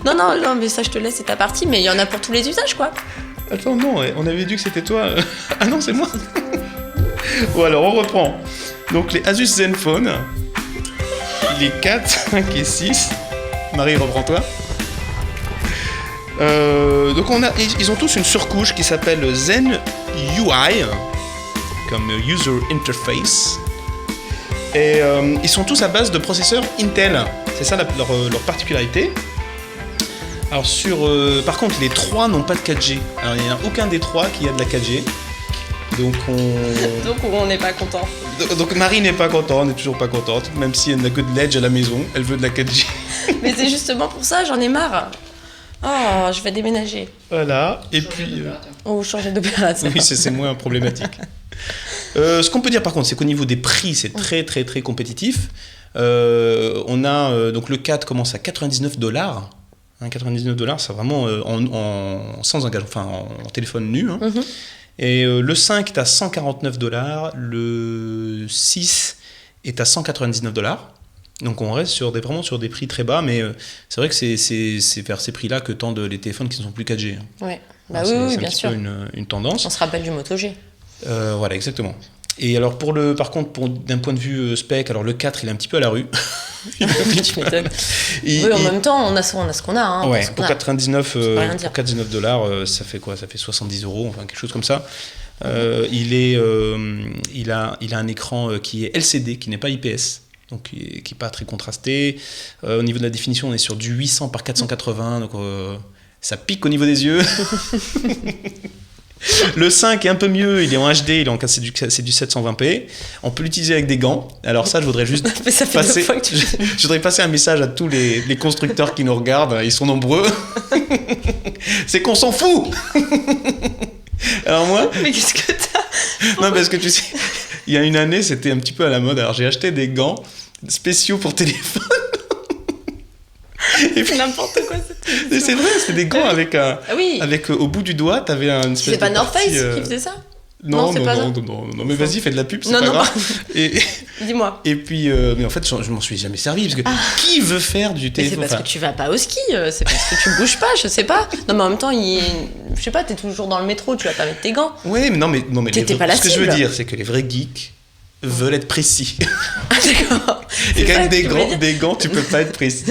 A: Non, mais ça, je te laisse, c'est ta partie. Mais il y en a pour tous les usages, quoi.
B: Attends, non, on avait dit que c'était toi. Ah non, c'est moi. Bon, alors on reprend. Donc les Asus Zenfone, les 4, 5 et 6. Marie, reprends-toi. Donc ils ont tous une surcouche qui s'appelle Zen UI, comme User Interface. Et ils sont tous à base de processeurs Intel. C'est ça leur particularité. Alors par contre, les 3 n'ont pas de 4G. Alors il n'y en a aucun des 3 qui a de la 4G. Donc
A: on n'est pas content.
B: donc Marie n'est pas contente, n'est toujours pas contente, même si elle n'a que de l'Edge à la maison, elle veut de la 4G.
A: Mais c'est justement pour ça, j'en ai marre. Oh, je vais déménager.
B: Voilà, et puis...
A: Oh, changer d'opérateur.
B: oui, c'est moins problématique. Ce qu'on peut dire par contre, c'est qu'au niveau des prix, c'est très très très compétitif. On a donc le 4 commence à $99. Hein, $99, c'est vraiment sans engagement, enfin en téléphone nu. Hein.
A: Mhm.
B: Et le 5 est à $149, le 6 est à $199. Donc on reste vraiment sur des prix très bas, mais c'est vrai que c'est vers ces prix-là que tendent les téléphones qui ne sont plus 4G.
A: Ouais.
B: Alors,
A: Oui,
B: c'est
A: bien
B: un petit
A: sûr.
B: peu une tendance.
A: On se rappelle du Moto G.
B: Voilà, exactement. Et alors par contre, d'un point de vue spec, alors le 4 il est un petit peu à la rue.
A: Tu m'étonnes. Oui, en même temps, on a ce qu'on a. Hein,
B: Ouais,
A: parce qu'on
B: pour
A: a.
B: 99,
A: peut rien dire.
B: pour 99 $, ça fait quoi? Ça fait 70 €, enfin quelque chose comme ça. Il a un écran qui est LCD, qui n'est pas IPS, donc qui n'est pas très contrasté. Au niveau de la définition, on est sur du 800 par 480, donc ça pique au niveau des yeux. Le 5 est un peu mieux, il est en HD, c'est du 720p. On peut l'utiliser avec des gants. Alors ça, je voudrais juste
A: Mais ça fait 2 fois que tu...
B: je voudrais passer un message à tous les constructeurs qui nous regardent, ils sont nombreux. C'est qu'on s'en fout. Alors moi...
A: Mais qu'est-ce que t'as?
B: Non, parce que tu sais, il y a une année, c'était un petit peu à la mode. Alors j'ai acheté des gants spéciaux pour téléphone. Et puis,
A: N'importe quoi, c'était.
B: c'est vrai, c'était des gants avec
A: Ah oui.
B: avec au bout du doigt, t'avais une espèce
A: C'est pas
B: de
A: North Face
B: partie,
A: qui faisait ça?
B: Non,
A: c'est
B: non,
A: pas ça.
B: non, mais vas-y, fais de la pub, c'est
A: Non,
B: pas
A: non,
B: grave.
A: Dis-moi.
B: Et puis, mais en fait, je m'en suis jamais servi, parce que qui veut faire du
A: Mais c'est
B: téléphone?
A: parce que tu vas pas au ski, c'est parce que tu bouges pas, je sais pas. Non, mais en même temps, je sais pas, t'es toujours dans le métro, tu vas pas mettre tes gants.
B: Ouais, mais non, mais
A: T'étais pas la
B: ce que je veux
A: cible.
B: dire, c'est que les vrais geeks veulent être précis.
A: Ah, d'accord.
B: Et
A: C'est ça
B: qu'avec
A: que tu voulais dire.
B: des gants, tu peux pas être précis.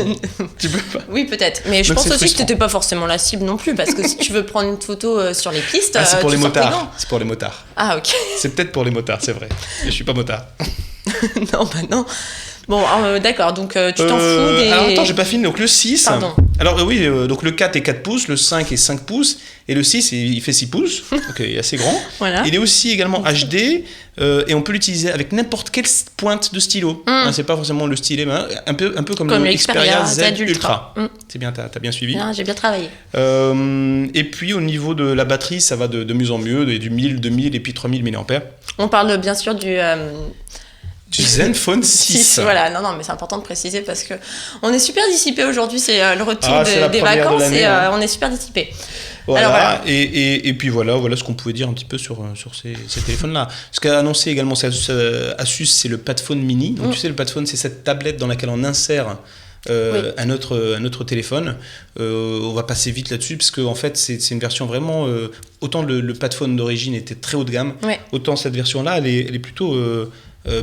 B: Tu peux pas.
A: Oui, peut-être. Mais je
B: Donc,
A: pense
B: c'est
A: aussi que
B: frustrant.
A: t'étais pas forcément la cible non plus, parce que si tu veux prendre une photo sur les pistes,
B: Ah, c'est pour
A: tu
B: les
A: sors tes
B: motards.
A: gants.
B: C'est pour les motards.
A: Ah, ok.
B: C'est peut-être pour les motards, c'est vrai. Et je suis pas motard.
A: Non, bah non. Bon, d'accord, donc tu t'en fous des...
B: Alors attends, j'ai pas fini. Donc le 6.
A: Pardon.
B: Alors oui, donc le 4 est 4 pouces, le 5 est 5 pouces, et le 6 il fait 6 pouces. Donc il est assez grand.
A: Voilà.
B: Il est aussi également HD, et on peut l'utiliser avec n'importe quelle pointe de stylo. Hein, c'est pas forcément le stylet, mais un peu comme
A: Comme
B: le
A: le
B: Xperia
A: Xperia
B: Z
A: Z
B: Ultra.
A: Ultra.
B: C'est bien, t'as bien suivi.
A: Bien, j'ai bien travaillé.
B: Et puis au niveau de la batterie, ça va de mieux en mieux, du 1000, 2000 et puis 3000 mAh.
A: On parle bien sûr du
B: Zenfone 6.
A: Voilà, non, mais c'est important de préciser parce que on est super dissipé aujourd'hui, c'est le retour
B: Ah, c'est la
A: des
B: première de
A: vacances
B: l'année,
A: et
B: hein.
A: on est super dissipé.
B: Voilà,
A: Alors, voilà.
B: Et puis voilà ce qu'on pouvait dire un petit peu sur ces téléphones-là. Ce qu'a annoncé également Asus, c'est le Padphone Mini. Donc tu sais, le Padphone, c'est cette tablette dans laquelle on insère un autre téléphone. On va passer vite là-dessus parce que en fait, c'est une version vraiment... autant le Padphone d'origine était très haut de gamme,
A: Ouais.
B: autant cette version-là, elle est plutôt...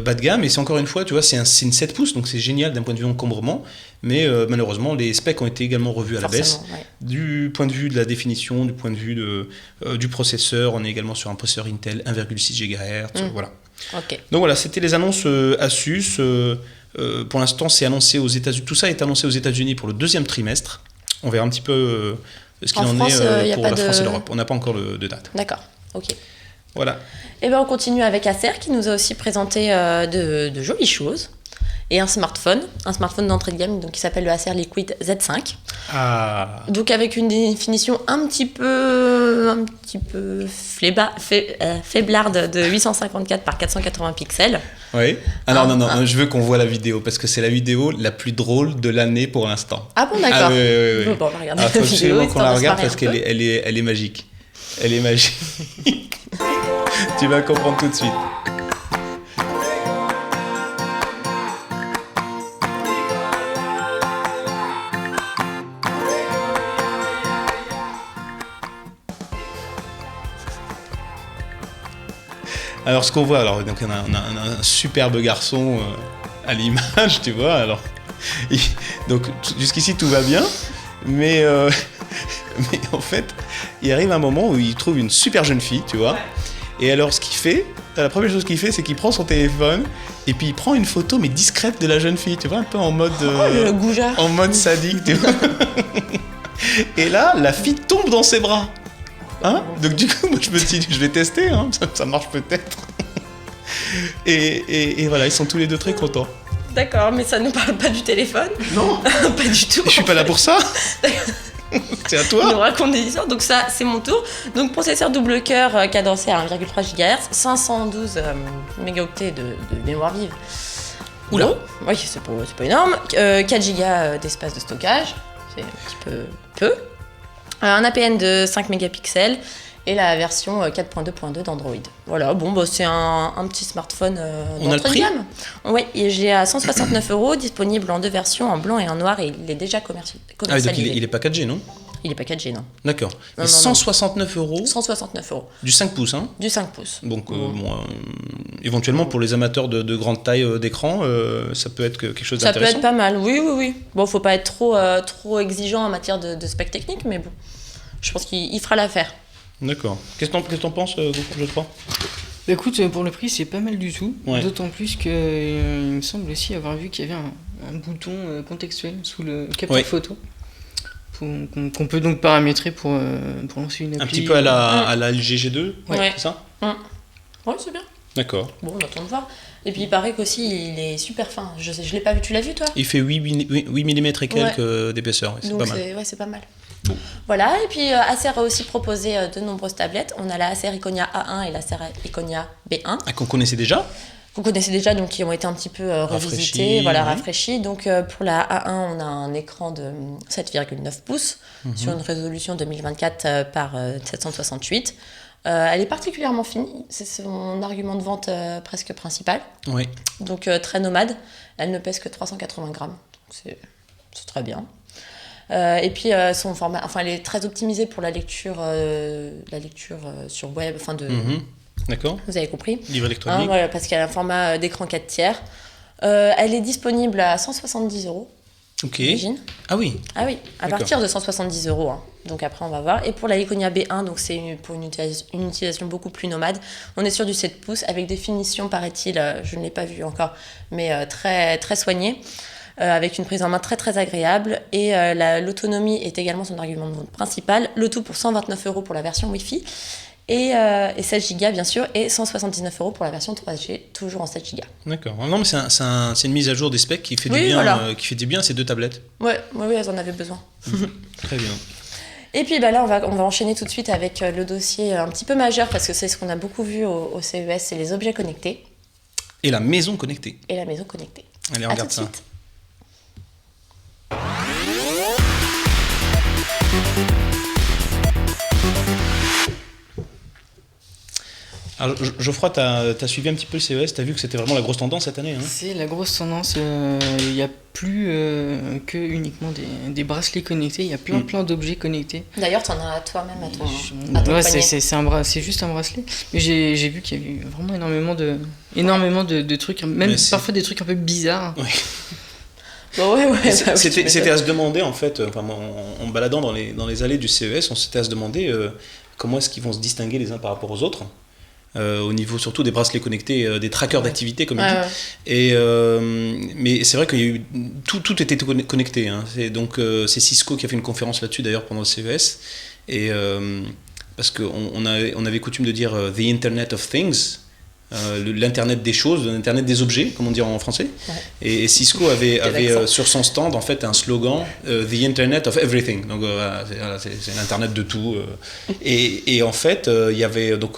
B: bas de gamme, et c'est encore une fois, tu vois, c'est une 7 pouces, donc c'est génial d'un point de vue encombrement, mais malheureusement, les specs ont été également revus à la baisse.
A: Forcément, ouais.
B: Du point de vue de la définition, du point de vue du processeur, on est également sur un processeur Intel 1,6 GHz, voilà.
A: Ok.
B: Donc voilà, c'était les annonces Asus. Pour l'instant, c'est annoncé aux États-Unis. Tout ça est annoncé aux États-Unis pour le 2e trimestre. On verra un petit peu ce qu'il
A: En
B: en
A: France,
B: est
A: y a
B: pour
A: pas
B: la
A: de-
B: France et l'Europe. On n'a pas encore de date.
A: D'accord. Ok.
B: Voilà.
A: Et ben on continue avec Acer qui nous a aussi présenté de jolies choses et un smartphone d'entrée de gamme donc qui s'appelle le Acer Liquid Z5.
B: Ah.
A: Donc avec une définition un petit peu faiblarde de 854 par 480 pixels.
B: Oui. Alors non, je veux qu'on voit la vidéo parce que c'est la vidéo la plus drôle de l'année pour l'instant.
A: Ah bon, d'accord.
B: Ah oui.
A: Bon, on va regarder
B: Alors,
A: la
B: faut
A: vidéo,
B: absolument qu'on
A: histoire
B: la
A: de se
B: regarde
A: marrer
B: parce
A: un
B: qu'elle
A: peu.
B: elle est magique. Elle est magique. Tu vas comprendre tout de suite. Alors ce qu'on voit, donc on a un superbe garçon à l'image, tu vois. Alors, donc jusqu'ici tout va bien, mais en fait, il arrive un moment où il trouve une super jeune fille, tu vois. Et alors ce qu'il fait, la première chose qu'il fait, c'est qu'il prend son téléphone et puis il prend une photo mais discrète de la jeune fille, tu vois, un peu en mode
A: le goujat.
B: en mode sadique, tu vois. Et là, la fille tombe dans ses bras. Hein? Donc du coup, moi je me dis, je vais tester, hein, ça marche peut-être. Et voilà, ils sont tous les deux très contents.
A: D'accord, mais ça ne parle pas du téléphone.
B: Non,
A: Pas du tout.
B: je suis pas là pour ça. C'est à
A: On nous
B: toi.
A: raconte des histoires, donc ça c'est mon tour. Donc processeur double cœur cadencé à 1,3 GHz, 512 mégaoctets de mémoire vive.
B: Oula.
A: Bon, oui, c'est pas énorme. 4 Go d'espace de stockage, c'est un petit peu. Un APN de 5 mégapixels et la version 4.2.2 d'Android. Voilà, bon, bah, c'est un petit smartphone
B: On a le
A: d'entrée de
B: prix
A: gamme. Oui, et j'ai à 169 €, disponible en 2 versions, en blanc et en noir, et il est déjà
B: Ah oui, donc
A: commercialisé.
B: il est pas 4G, non?
A: Il est pas 4G, non.
B: D'accord.
A: Non,
B: Et
A: non,
B: 169 €,
A: 169 €,
B: du 5 pouces, hein?
A: du 5 pouces.
B: Donc, éventuellement, pour les amateurs de grande taille d'écran, ça peut être quelque chose
A: Ça peut
B: d'intéressant.
A: être pas mal, oui. Bon, faut pas être trop exigeant en matière de spec technique, mais bon, je pense qu'il fera l'affaire.
B: D'accord. Qu'est-ce que t'en penses, je crois?
C: Bah écoute, pour le prix, c'est pas mal du tout.
B: Ouais.
C: D'autant plus que il me semble aussi avoir vu qu'il y avait un bouton contextuel sous le capteur
B: Ouais.
C: photo qu'on peut donc paramétrer pour lancer une appli.
B: Un petit peu à la LG G2,
A: Ouais.
B: c'est ça?
A: Ouais, c'est bien.
B: D'accord.
A: Bon, on attend de voir. Et puis il paraît qu'aussi il est super fin. Je l'ai pas vu, tu l'as vu toi?
B: Il fait 8 mm et quelques d'épaisseur, c'est
A: Donc
B: pas mal.
A: c'est pas mal. Voilà, et puis Acer a aussi proposé de nombreuses tablettes. On a la Acer Iconia A1 et la Acer Iconia B1.
B: Ah, qu'on connaissait déjà?
A: Vous connaissez déjà, donc qui ont été un petit peu revisitées, rafraîchis. Donc pour la A1, on a un écran de 7,9 pouces sur une résolution 2024 par 768. Elle est particulièrement fine, c'est son argument de vente presque principal.
B: Oui.
A: Donc très nomade, elle ne pèse que 380 grammes, donc c'est très bien. Et puis son format, elle est très optimisée pour la lecture sur web,
B: D'accord.
A: vous avez compris.
B: Livre électronique.
A: Voilà, parce qu'elle a un format d'écran 4 tiers. Elle est disponible à 170 €.
B: Ok.
A: J'imagine.
B: Ah oui.
A: Ah oui, à
B: D'accord.
A: partir de 170 €. Hein. Donc après, on va voir. Et pour la Iconia B1, donc c'est pour une utilisation beaucoup plus nomade. On est sur du 7 pouces avec des finitions, paraît-il, je ne l'ai pas vu encore, mais très, très soignées. Avec une prise en main très très agréable. Et l'autonomie est également son argument de vente principal. Le tout pour 129 € pour la version Wi-Fi. Et 16 Go bien sûr, et 179 € pour la version 3G, toujours en 7 Go.
B: D'accord. Non, mais c'est une mise à jour des specs qui fait du
A: Oui,
B: bien,
A: voilà.
B: qui fait du bien à ces deux tablettes.
A: Oui, elles en avaient besoin.
B: Très bien.
A: Et puis là, on va enchaîner tout de suite avec le dossier un petit peu majeur, parce que c'est ce qu'on a beaucoup vu au CES, c'est les objets connectés
B: Et la maison connectée.
A: et la maison connectée.
B: Allez,
A: À
B: regarde
A: tout de
B: ça.
A: suite.
B: Alors, Geoffroy, t'as suivi un petit peu le CES, t'as vu que c'était vraiment la grosse tendance cette année, hein?
C: C'est la grosse tendance. Il n'y a plus que uniquement des bracelets connectés. Il y a plein d'objets connectés.
A: D'ailleurs, tu en as toi-même à ton
C: Ouais,
A: poignet.
C: c'est juste un bracelet. Mais j'ai vu qu'il y avait vraiment énormément de trucs, même parfois des trucs un peu bizarres.
B: Ouais.
A: Bon, ouais, bah oui,
B: C'était à se demander, en fait, en baladant dans les allées du CES, on s'était à se demander comment est-ce qu'ils vont se distinguer les uns par rapport aux autres. Au niveau surtout des bracelets connectés, des trackers d'activité comme il dit.
A: Ouais.
B: Mais c'est vrai qu'il y a eu tout était connecté, hein. C'est Cisco qui a fait une conférence là-dessus d'ailleurs pendant le CES, et parce qu'on avait coutume de dire the Internet of Things, l'internet des choses, l'internet des objets, comme on dit en français. Ouais. Et Cisco avait sur son stand en fait un slogan the Internet of Everything. Donc c'est l'internet de tout. Et en fait il y avait donc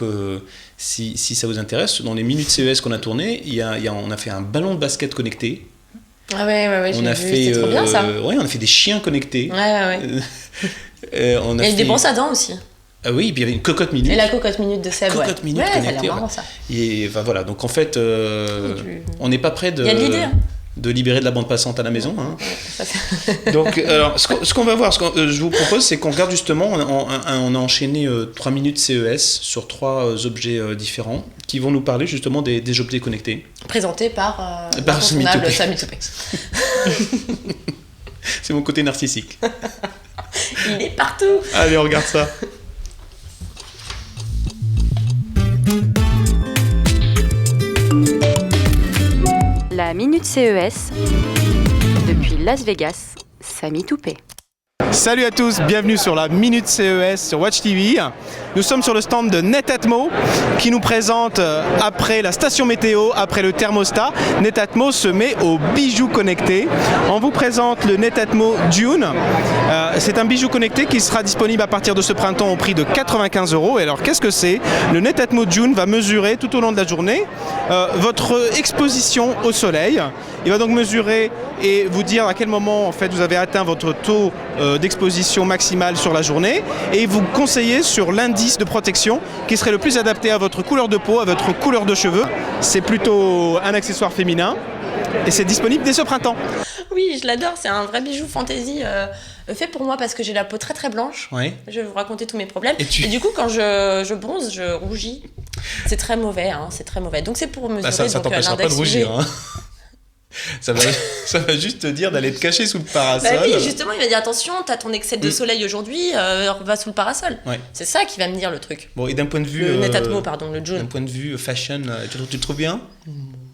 B: si ça vous intéresse, dans les minutes CES qu'on a tournées, on a fait un ballon de basket connecté.
A: Ah ouais,
B: on a fait
A: trop bien, ça.
B: Ouais, on a fait des chiens connectés.
A: Ouais.
B: On a
A: il y a eu des brosses à dents aussi.
B: Ah oui, puis il y avait une cocotte minute.
A: Et la cocotte minute de Seb.
B: Cocotte minute
A: connectée.
B: Ça a l'air
A: marrant, ça.
B: Et voilà, donc en fait, on n'est pas près de.
A: Il y a de l'idée.
B: De libérer de la bande passante à la maison. Hein.
A: Ouais,
B: donc, alors, ce qu'on va voir, je vous propose, c'est qu'on regarde justement, on a enchaîné 3 minutes CES sur 3 objets différents qui vont nous parler justement des objets connectés.
A: Présentés par
B: Samy
A: Toupé.
B: C'est mon côté narcissique.
A: Il est partout.
B: Allez, on regarde ça.
F: La Minute CES, depuis Las Vegas, Samy Toupé.
B: Salut à tous, bienvenue sur la Minute CES sur Watch TV. Nous sommes sur le stand de Netatmo qui nous présente, après la station météo, après le thermostat, Netatmo se met aux bijoux connectés. On vous présente le Netatmo Dune. C'est un bijou connecté qui sera disponible à partir de ce printemps au prix de 95 €. Et alors qu'est-ce que c'est ? Le Netatmo Dune va mesurer tout au long de la journée votre exposition au soleil. Il va donc mesurer et vous dire à quel moment en fait vous avez atteint votre taux d'exposition maximale sur la journée et vous conseillez sur l'indice de protection qui serait le plus adapté à votre couleur de peau, à votre couleur de cheveux. C'est plutôt un accessoire féminin et c'est disponible dès ce printemps.
A: Oui, je l'adore, c'est un vrai bijou fantaisie fait pour moi parce que j'ai la peau très très blanche.
B: Oui.
A: Je vais vous raconter tous mes problèmes.
B: Et
A: du coup, quand je bronze, je rougis. C'est très mauvais, hein, c'est très mauvais. Donc c'est pour mesurer
B: ça
A: donc,
B: t'empêchera pas de rougir. Hein. Ça va juste te dire d'aller te cacher sous le parasol.
A: Bah oui, justement, il va dire attention, t'as ton excès de soleil aujourd'hui, va sous le parasol.
B: Ouais.
A: C'est ça qui va me dire le truc.
B: Bon, et d'un point de vue...
A: Le Netatmo, pardon, le jaune.
B: D'un point de vue fashion, tu le trouves bien?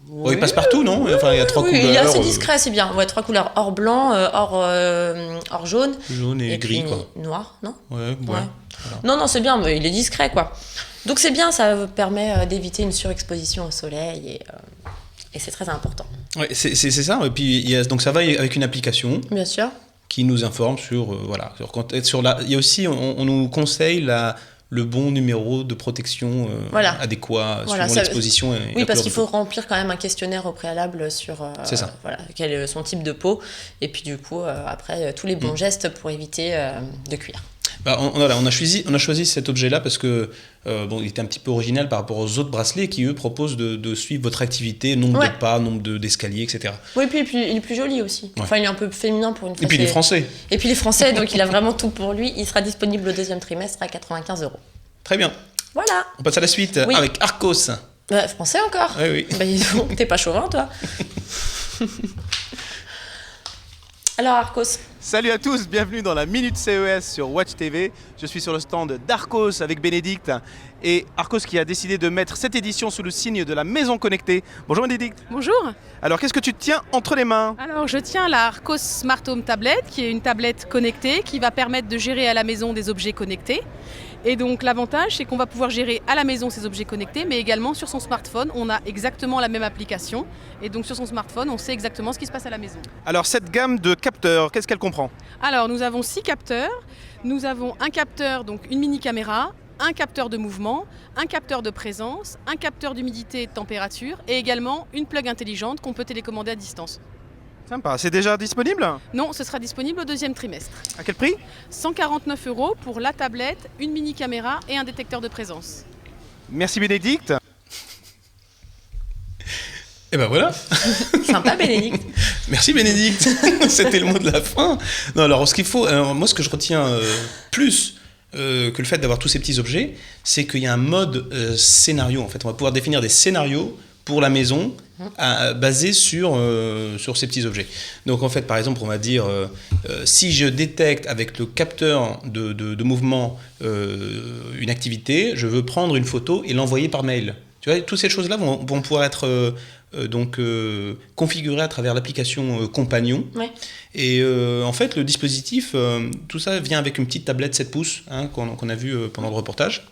B: Oui. Il passe partout, non? Enfin, il y a 3 couleurs.
A: Il est assez discret, c'est bien. Ouais, 3 couleurs, or blanc, or jaune.
B: Jaune et gris, quoi.
A: Noir, non?
B: Ouais. Voilà.
A: Non, c'est bien, mais il est discret, quoi. Donc c'est bien, ça permet d'éviter une surexposition au soleil et c'est très important.
B: Ouais, c'est ça. Et puis, donc ça va avec une application.
A: Bien sûr.
B: Qui nous informe sur, il y a aussi, on nous conseille le bon numéro de protection adéquat suivant l'exposition.
A: Oui, parce qu'il faut remplir quand même un questionnaire au préalable sur quel est son type de peau. Et puis du coup, après, tous les bons gestes pour éviter de cuire.
B: On a choisi cet objet-là parce que il était un petit peu original par rapport aux autres bracelets qui, eux, proposent de suivre votre activité, nombre de pas, nombre d'escaliers, etc.
A: Oui, puis il est plus joli aussi. Ouais. Enfin, il est un peu féminin pour une fois.
B: Et puis il est français.
A: Et puis il est français, donc il a vraiment tout pour lui. Il sera disponible au 2e trimestre à 95 €.
B: Très bien.
A: Voilà.
B: On passe à la suite avec Arcos.
A: Français encore.
B: Oui.
A: T'es pas chauvin, toi. Alors Arcos.
B: Salut à tous, bienvenue dans la Minute CES sur Watch TV. Je suis sur le stand d'Arcos avec Bénédicte et Arcos qui a décidé de mettre cette édition sous le signe de la maison connectée. Bonjour Bénédicte.
G: Bonjour.
B: Alors qu'est-ce que tu tiens entre les mains?
G: Alors je tiens la Arcos Smart Home Tablet qui est une tablette connectée qui va permettre de gérer à la maison des objets connectés. Et donc l'avantage, c'est qu'on va pouvoir gérer à la maison ces objets connectés, mais également sur son smartphone, on a exactement la même application. Et donc sur son smartphone, on sait exactement ce qui se passe à la maison.
B: Alors cette gamme de capteurs, qu'est-ce qu'elle comprend?
G: Alors nous avons 6 capteurs. Nous avons un capteur, donc une mini caméra, un capteur de mouvement, un capteur de présence, un capteur d'humidité et de température, et également une plug intelligente qu'on peut télécommander à distance.
B: Sympa, c'est déjà disponible?
G: Non, ce sera disponible au 2e trimestre.
B: À quel prix?
G: 149 € pour la tablette, une mini caméra et un détecteur de présence.
B: Merci Bénédicte. Et ben voilà.
A: Sympa Bénédicte.
B: Merci Bénédicte. C'était le mot de la fin. Non, alors ce qu'il faut, moi ce que je retiens plus que le fait d'avoir tous ces petits objets, c'est qu'il y a un mode scénario en fait. On va pouvoir définir des scénarios pour la maison basés sur ces petits objets. Donc en fait, par exemple, on va dire si je détecte avec le capteur de mouvement une activité, je veux prendre une photo et l'envoyer par mail. Tu vois, toutes ces choses-là vont pouvoir être configurées à travers l'application Compagnon.
A: Ouais.
B: Et en fait, le dispositif, tout ça vient avec une petite tablette 7 pouces qu'on a vu pendant le reportage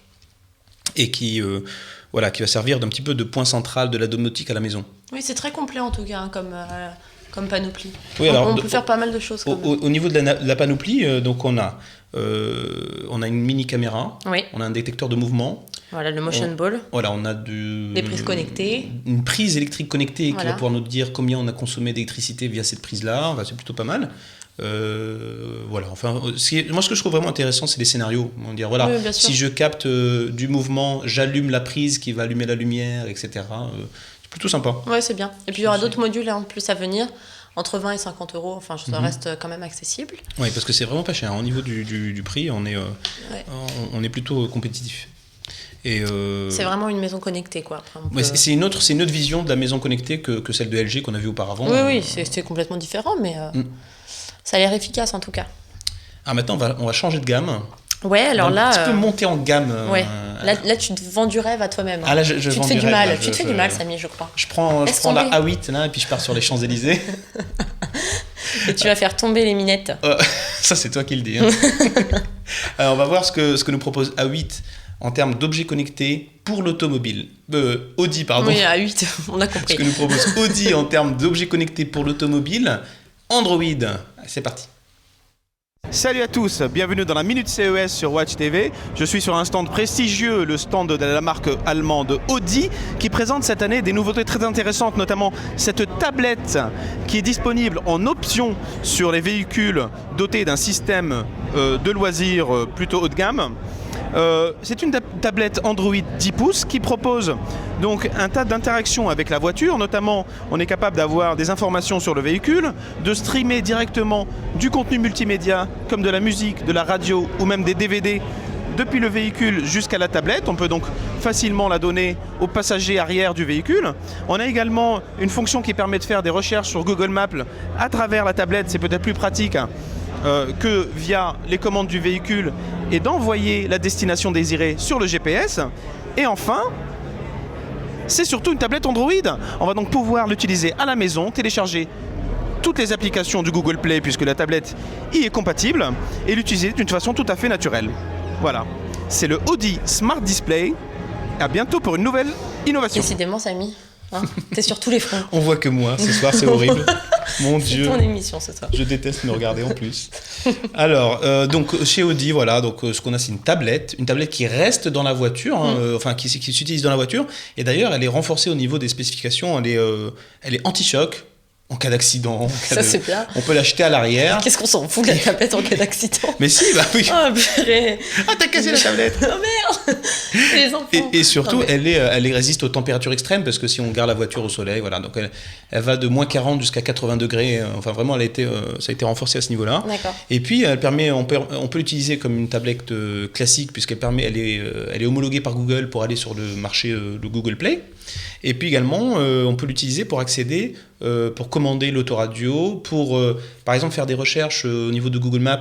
B: et qui va servir d'un petit peu de point central de la domotique à la maison.
A: Oui, c'est très complet en tout cas, comme panoplie.
B: Oui, alors,
A: on peut faire pas mal de choses.
B: Au niveau de la panoplie, donc on a une mini caméra,
A: oui.
B: On a un détecteur de mouvement.
A: Voilà, le motion ball.
B: Voilà, on a
A: des prises connectées.
B: Une prise électrique connectée qui va pouvoir nous dire combien on a consommé d'électricité via cette prise-là. C'est plutôt pas mal. Enfin, moi ce que je trouve vraiment intéressant, c'est les scénarios. On va dire, voilà,
A: oui,
B: si je capte du mouvement, j'allume la prise qui va allumer la lumière, etc. C'est plutôt sympa.
A: Ouais, c'est bien. Et puis il y aura d'autres modules en plus à venir, entre 20 et 50 €. Enfin, ça reste quand même accessible. Oui,
B: parce que c'est vraiment pas cher. Au niveau du prix, on est plutôt compétitif.
A: C'est vraiment une maison connectée, quoi. Après,
B: c'est une autre vision de la maison connectée que celle de LG qu'on a vue auparavant.
A: Oui, c'est complètement différent, mais ça a l'air efficace en tout cas.
B: Ah, maintenant on va changer de gamme.
A: Ouais, alors là.
B: Tu peux monter en gamme.
A: Ouais. Là, tu te vends du rêve à toi-même.
B: Ah, là, tu
A: te fais du mal. Tu te fais du mal, Samy, je crois.
B: Je prends la A8 là, et puis je pars sur les Champs-Élysées.
A: Et tu vas faire tomber les minettes.
B: Ça, c'est toi qui le dis. Hein. Alors, on va voir ce que nous propose A8 en termes d'objets connectés pour l'automobile. Audi, pardon.
A: Oui, A8, on a compris.
B: Ce que nous propose Audi en termes d'objets connectés pour l'automobile. Android. C'est parti. Salut à tous, bienvenue dans la Minute CES sur Watch TV. Je suis sur un stand prestigieux, le stand de la marque allemande Audi, qui présente cette année des nouveautés très intéressantes, notamment cette tablette qui est disponible en option sur les véhicules dotés d'un système de loisirs plutôt haut de gamme. C'est une tablette Android 10 pouces qui propose donc un tas d'interactions avec la voiture, notamment on est capable d'avoir des informations sur le véhicule, de streamer directement du contenu multimédia comme de la musique, de la radio ou même des DVD depuis le véhicule jusqu'à la tablette. On peut donc facilement la donner au passager arrière du véhicule. On a également une fonction qui permet de faire des recherches sur Google Maps à travers la tablette, c'est peut-être plus pratique que via les commandes du véhicule et d'envoyer la destination désirée sur le GPS. Et enfin, c'est surtout une tablette Android. On va donc pouvoir l'utiliser à la maison, télécharger toutes les applications du Google Play puisque la tablette y est compatible et l'utiliser d'une façon tout à fait naturelle. Voilà, c'est le Audi Smart Display. À bientôt pour une nouvelle innovation.
A: Décidément, Samy, hein, t'es sur tous les fronts.
B: On voit que moi, ce soir, c'est horrible. Mon Dieu.
A: C'est ton émission ce soir.
B: Je déteste me regarder en plus. Alors, donc chez Audi, voilà, donc ce qu'on a, c'est une tablette qui reste dans la voiture, enfin qui s'utilise dans la voiture. Et d'ailleurs, elle est renforcée au niveau des spécifications. Elle est anti-choc en cas d'accident.
A: Ça c'est bien.
B: On peut l'acheter à l'arrière.
A: Qu'est-ce qu'on s'en fout de la tablette en cas d'accident?
B: Mais si, bah oui.
A: Oh purée.
B: Ah, t'as cassé la tablette.
A: Oh merde. Les enfants.
B: Et surtout,
A: Non, mais...
B: elle résiste aux températures extrêmes parce que si on garde la voiture au soleil, voilà, donc elle va de moins 40 jusqu'à 80 degrés. Enfin, vraiment, ça a été renforcé à ce niveau-là.
A: D'accord.
B: Et puis, on peut l'utiliser comme une tablette classique puisqu'elle elle est homologuée par Google pour aller sur le marché de Google Play. Et puis également, on peut l'utiliser pour accéder, pour commander l'autoradio, pour, par exemple, faire des recherches au niveau de Google Maps.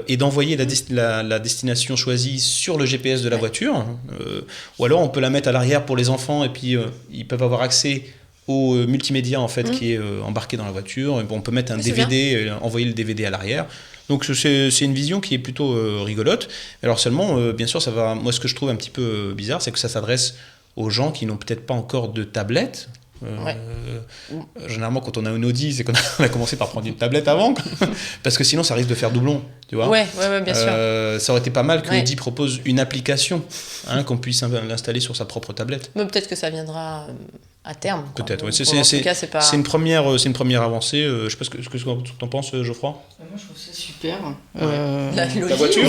B: Et d'envoyer la destination choisie sur le GPS de la voiture. Ou alors on peut la mettre à l'arrière pour les enfants et puis ils peuvent avoir accès au multimédia en fait, qui est embarqué dans la voiture. Et on peut mettre un DVD, envoyer le DVD à l'arrière. Donc c'est une vision qui est plutôt rigolote. Alors seulement, bien sûr, moi ce que je trouve un petit peu bizarre, c'est que ça s'adresse aux gens qui n'ont peut-être pas encore de tablette. Généralement quand on a une Audi c'est qu'on a commencé par prendre une tablette avant parce que sinon ça risque de faire doublon, tu vois.
A: Ouais, bien sûr.
B: Ça aurait été pas mal que Audi propose une application qu'on puisse l'installer sur sa propre tablette.
A: Mais peut-être que ça viendra à terme.
B: Peut-être, ouais.
A: C'est
B: une première avancée. Je sais pas ce que tu en penses, Geoffroy.
C: Moi je trouve ça super.
B: La voiture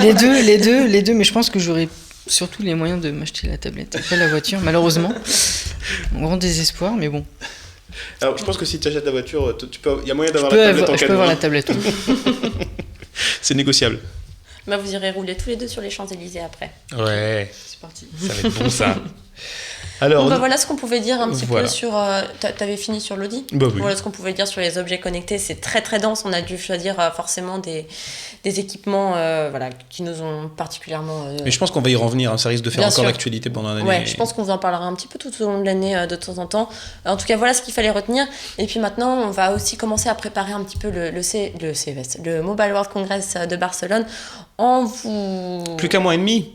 C: Les deux, mais je pense que j'aurais surtout les moyens de m'acheter la tablette et pas la voiture, malheureusement. Mon grand désespoir, mais bon.
B: Alors, je pense que si tu achètes la voiture, il y a moyen d'avoir la tablette en
C: Je peux avoir la tablette.
B: C'est négociable.
A: Bah, vous irez rouler tous les deux sur les Champs-Élysées après.
B: Ouais.
C: C'est parti.
B: Ça va être bon, ça. Alors,
A: voilà ce qu'on pouvait dire un petit peu sur... T'avais fini sur l'Audi?
B: Bah oui.
A: Voilà ce qu'on pouvait dire sur les objets connectés. C'est très très dense. On a dû choisir forcément des équipements qui nous ont particulièrement...
B: Mais je pense qu'on va y revenir. Ça risque de faire
A: Bien
B: encore
A: sûr.
B: l'actualité pendant l'année.
A: Ouais, je pense qu'on en parlera un petit peu tout au long de l'année de temps en temps. En tout cas, voilà ce qu'il fallait retenir. Et puis maintenant, on va aussi commencer à préparer un petit peu le CES, le Mobile World Congress de Barcelone.
B: Plus qu'un mois et demi.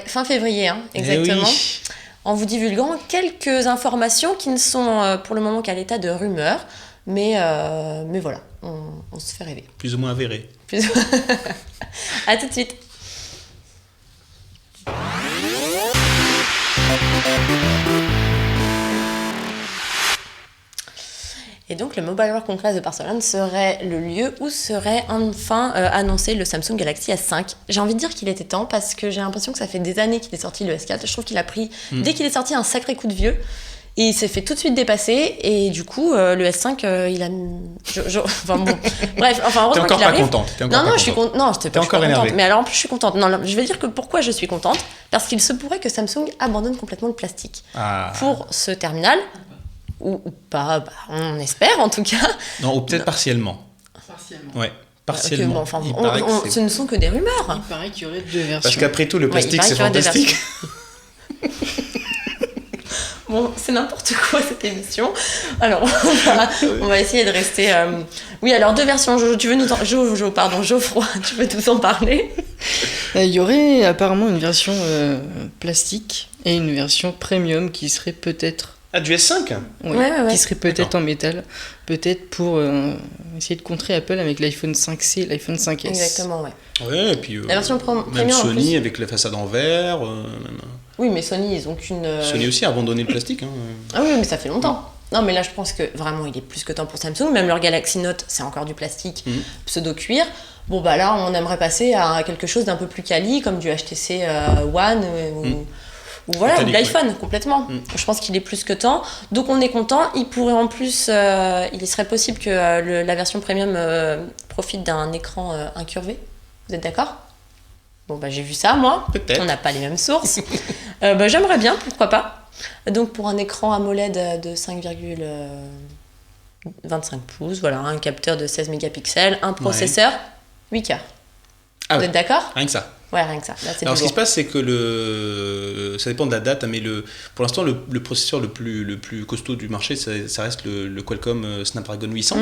A: Fin février, exactement.
B: Oui.
A: En vous divulguant quelques informations qui ne sont pour le moment qu'à l'état de rumeurs, mais voilà, on se fait rêver.
B: Plus ou moins avéré.
A: À tout de suite. Et donc le Mobile World Congress de Barcelone serait le lieu où serait enfin annoncé le Samsung Galaxy S5. J'ai envie de dire qu'il était temps parce que j'ai l'impression que ça fait des années qu'il est sorti le S4. Je trouve qu'il a pris, dès qu'il est sorti, un sacré coup de vieux. Et il s'est fait tout de suite dépasser. Et du coup, le S5, il a... Enfin bon, bref, heureusement qu'il arrive.
B: T'es encore pas contente.
A: Non, je suis contente. Non, je
B: t'es encore énervée.
A: Mais alors en plus, je suis contente. Non, je vais dire que pourquoi je suis contente. Parce qu'il se pourrait que Samsung abandonne complètement le plastique pour ce terminal. Ou pas, on espère en tout cas.
B: Non, ou peut-être partiellement. Ouais, partiellement.
A: Ce ne sont que des rumeurs.
C: Il paraît qu'il y aurait deux versions.
B: Parce qu'après tout, le plastique, c'est fantastique.
A: Bon, c'est n'importe quoi cette émission. Alors, on va essayer de rester... Oui, alors deux versions. Geoffroy, tu veux nous en parler?
C: Il y aurait apparemment une version plastique et une version premium qui serait peut-être
B: Ah, du S5 ?
C: Ouais,
A: ouais.
C: qui serait peut-être
B: D'accord.
C: en métal, peut-être pour essayer de contrer Apple avec l'iPhone 5C et l'iPhone 5S.
A: Exactement, ouais.
B: Ouais, et puis
A: La version
B: même
A: premium, en
B: Sony
A: plus.
B: avec la façade en verre. Même,
A: Oui, mais Sony, ils ont qu'une.
B: Sony aussi a abandonné le plastique. Hein.
A: Ah oui, mais ça fait longtemps. Non, mais là, je pense que vraiment, il est plus que temps pour Samsung. Même leur Galaxy Note, c'est encore du plastique pseudo-cuir. Bon, bah là, on aimerait passer à quelque chose d'un peu plus quali, comme du HTC One ou voilà, ou de
B: Métallique,
A: l'iPhone, complètement. Je pense qu'il est plus que temps. Donc, on est content. Il pourrait en plus, il serait possible que la version premium profite d'un écran incurvé. Vous êtes d'accord ? Bon, bah j'ai vu ça, moi.
B: Peut-être.
A: On n'a pas les mêmes sources. Bah, j'aimerais bien, pourquoi pas. Donc, pour un écran AMOLED de 5,25 pouces, voilà, un capteur de 16 mégapixels, un processeur 8 cœurs.
B: Ah
A: Vous
B: ouais.
A: êtes d'accord ?
B: Rien que ça.
A: Ouais, rien que ça. Là, c'est
B: Alors,
A: du
B: ce qui se
A: lourd.
B: passe, c'est que ça dépend de la date, mais pour l'instant, le processeur le plus costaud du marché, ça reste le Qualcomm Snapdragon 800,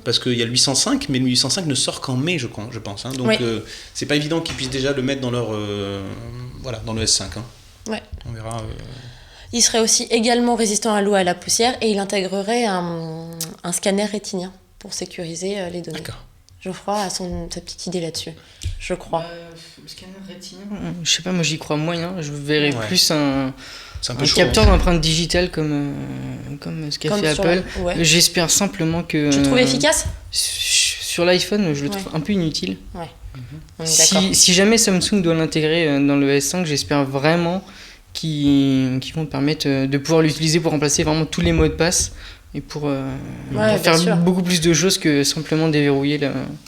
B: parce qu'il y a le 805, mais le 805 ne sort qu'en mai, je pense. Hein. Donc,
A: Oui.
B: c'est pas évident qu'ils puissent déjà le mettre dans leur, dans le S5. Hein.
A: Ouais.
B: On verra.
A: Il serait aussi également résistant à l'eau et à la poussière et il intégrerait un scanner rétinien pour sécuriser les données.
B: D'accord.
A: Geoffroy a sa petite idée là-dessus, je crois.
C: Le scanner rétinien, je sais pas, moi j'y crois moyen. Je verrais
B: Ouais.
C: plus
B: C'est un peu
C: un
B: chaud.
C: capteur d'empreinte digitale comme ce qu'a
A: Comme
C: fait
A: sur-
C: Apple.
A: ouais.
C: J'espère simplement que.
A: Tu le trouves efficace ?
C: Sur l'iPhone, je le trouve un peu inutile.
A: Ouais. On est d'accord.
C: Si jamais Samsung doit l'intégrer dans le S5, j'espère vraiment qu'ils vont permettre de pouvoir l'utiliser pour remplacer vraiment tous les mots de passe et pour
A: bien
C: faire
A: sûr.
C: beaucoup plus de choses que simplement déverrouiller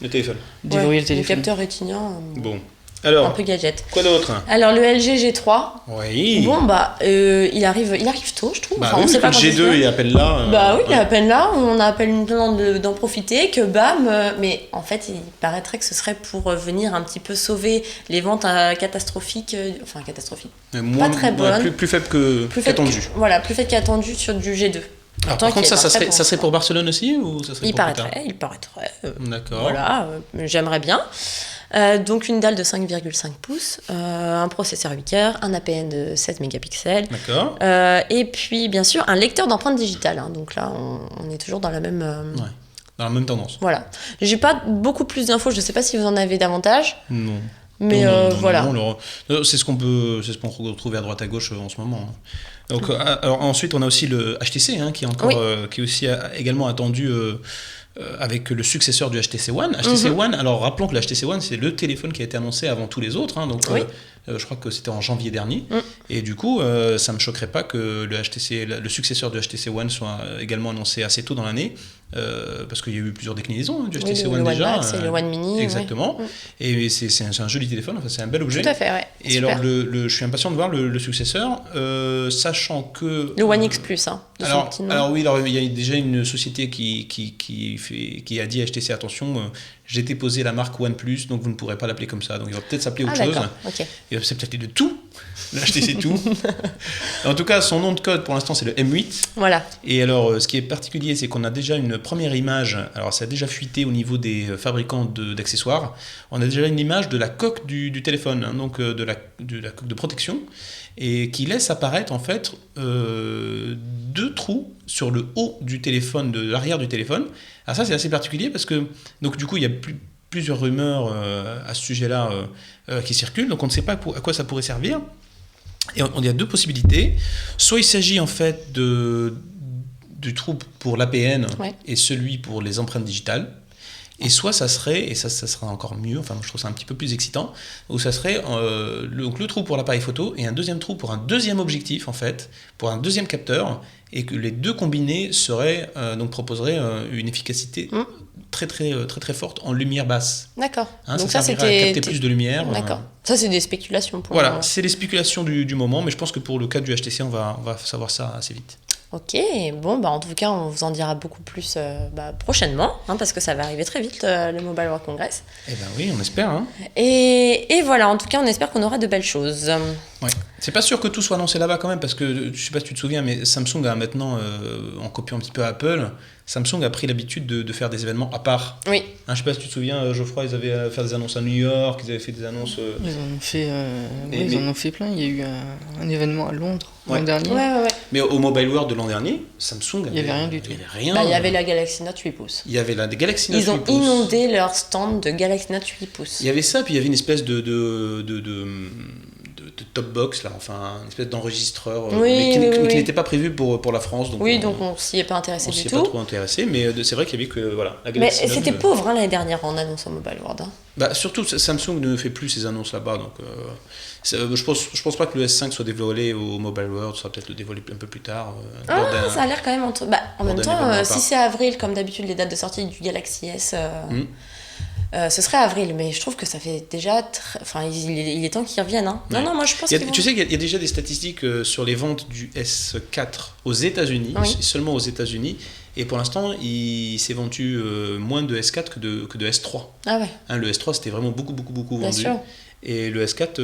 B: Le téléphone.
A: Ouais,
C: le
A: le
C: téléphone.
A: capteur rétinien,
B: Bon.
A: un
B: Alors,
A: peu gadget.
B: quoi d'autre ?
A: Alors le LG G3,
B: Oui.
A: bon bah il arrive tôt, je trouve.
B: Bah
A: Enfin,
B: oui,
A: on sait
B: que
A: pas
B: le
A: quand il
B: G2
A: vient.
B: est à peine là.
A: Bah oui, il est
B: ouais.
A: à peine là, on a à peine le temps d'en profiter, que bam, mais en fait il paraîtrait que ce serait pour venir un petit peu sauver les ventes catastrophiques,
B: Mais moins,
A: très bonne.
B: plus faible qu'attendu.
A: Voilà, plus faible qu'attendu sur du G2.
B: Alors,
A: Pourtant,
B: par contre,
A: qui est
B: ça
A: un très
B: serait,
A: bon
B: ça serait
A: choix.
B: pour Barcelone aussi ou ça serait
A: Il
B: pour plus tard
A: paraîtrait.
B: D'accord.
A: Voilà, j'aimerais bien. Donc une dalle de 5,5 pouces, un processeur 8 cœurs, un APN de 16 mégapixels,
B: D'accord.
A: et puis bien sûr un lecteur d'empreintes digitales. Hein. Donc là, on est toujours dans la même.
B: Ouais. Dans la même tendance.
A: Voilà. J'ai pas beaucoup plus d'infos. Je sais pas si vous en avez davantage,
B: Non.
A: mais
B: Non,
A: voilà.
B: non, c'est ce qu'on peut retrouver à droite à gauche en ce moment. Hein. Donc, alors ensuite, on a aussi le HTC qui est encore, qui est aussi également attendu. Avec le successeur du HTC One. HTC One, alors rappelons que le HTC One, c'est le téléphone qui a été annoncé avant tous les autres. Hein, donc,
A: Oui.
B: je crois que c'était en janvier dernier. Et du coup, ça ne me choquerait pas que le successeur du HTC One soit également annoncé assez tôt dans l'année. Parce qu'il y a eu plusieurs déclinaisons du
A: Oui,
B: HTC
A: le
B: One
A: One
B: déjà.
A: Max et le One Mini.
B: Exactement.
A: ouais.
B: Et c'est un joli téléphone, enfin, c'est un bel objet.
A: Tout à fait, ouais.
B: Et
A: Super.
B: alors, je suis impatient de voir le successeur, sachant que...
A: Le One X Plus, hein, de son petit nom.
B: Alors oui, alors, il y a déjà une société qui a dit à HTC, attention, j'ai déposé la marque OnePlus, donc vous ne pourrez pas l'appeler comme ça. Donc il va peut-être s'appeler autre chose.
A: D'accord, ok.
B: Et c'est peut-être de tout, le HTC tout. En tout cas, son nom de code pour l'instant c'est le M8.
A: Voilà.
B: Et alors, ce qui est particulier, c'est qu'on a déjà une première image. Alors, ça a déjà fuité au niveau des fabricants d'accessoires. On a déjà une image de la coque du téléphone, hein, donc de la coque de protection, et qui laisse apparaître en fait 2 trous sur le haut du téléphone, de l'arrière du téléphone. Alors ça, c'est assez particulier parce que, donc du coup, il y a plusieurs rumeurs à ce sujet-là qui circulent. Donc, on ne sait pas à quoi ça pourrait servir. Et il y a 2 possibilités. Soit il s'agit en fait du trou pour l'APN et celui pour les empreintes digitales. Et soit ça serait, et ça sera encore mieux, enfin je trouve ça un petit peu plus excitant, où ça serait le trou pour l'appareil photo et un deuxième trou pour un deuxième objectif en fait, pour un deuxième capteur, et que les 2 combinés proposeraient une efficacité très forte en lumière basse.
A: D'accord.
B: Hein,
A: Donc
B: ça
A: ça,
B: servirait à
A: c'était...
B: capter plus de lumière.
A: D'accord. Ça, c'est des spéculations pour
B: Voilà,
A: moi.
B: c'est les spéculations du moment, mais je pense que pour le cas du HTC, on va savoir ça assez vite.
A: Ok, bon, bah en tout cas, on vous en dira beaucoup plus prochainement, hein, parce que ça va arriver très vite, le Mobile World Congress.
B: Eh ben oui, on espère. Hein.
A: Et voilà, en tout cas, on espère qu'on aura de belles choses.
B: Ouais. C'est pas sûr que tout soit annoncé là-bas quand même, parce que je sais pas si tu te souviens, mais Samsung a maintenant, en copiant un petit peu Apple, Samsung a pris l'habitude de faire des événements à part.
A: Oui.
B: Je sais pas si tu te souviens, Geoffroy, ils avaient fait des annonces à New York, ils avaient fait des annonces...
C: Ils en ont fait plein. Il y a eu un événement à Londres l'an dernier.
A: Ouais.
B: Mais au Mobile World de l'an dernier, Samsung
C: Il y avait rien du tout.
B: Il y avait rien.
A: Il y avait la Galaxy Note 8 pouces.
B: Il y avait la Galaxy Note 8
A: Ils ont
B: pouces.
A: inondé leur stand de Galaxy Note 8 pouces.
B: Il y avait ça, puis il y avait une espèce de top box, là, enfin, une espèce d'enregistreur qui n'était pas prévu pour la France. Donc
A: donc on s'y est pas intéressé du tout.
B: On s'y est pas trop intéressé, mais c'est vrai qu'il y avait que voilà, la
A: Mais
B: Galaxy Note,
A: c'était pauvre l'année dernière en annonçant Mobile World.
B: Surtout, Samsung ne fait plus ses annonces là-bas, donc je pense pas que le S5 soit dévoilé au Mobile World, ça sera peut-être le dévoilé un peu plus tard.
A: Ça a l'air quand même en même temps, si c'est avril, comme d'habitude, les dates de sortie du Galaxy S. Ce serait avril, mais je trouve que ça fait déjà... il est temps qu'ils reviennent. Hein.
B: Ouais.
A: Non, moi je pense
B: Tu sais qu'il y a déjà des statistiques sur les ventes du S4 aux États-Unis, seulement aux États-Unis, et pour l'instant, il s'est vendu moins de S4 que de S3.
A: Ah ouais.
B: Le S3, c'était vraiment beaucoup
A: Bien
B: vendu.
A: sûr.
B: Et le S4,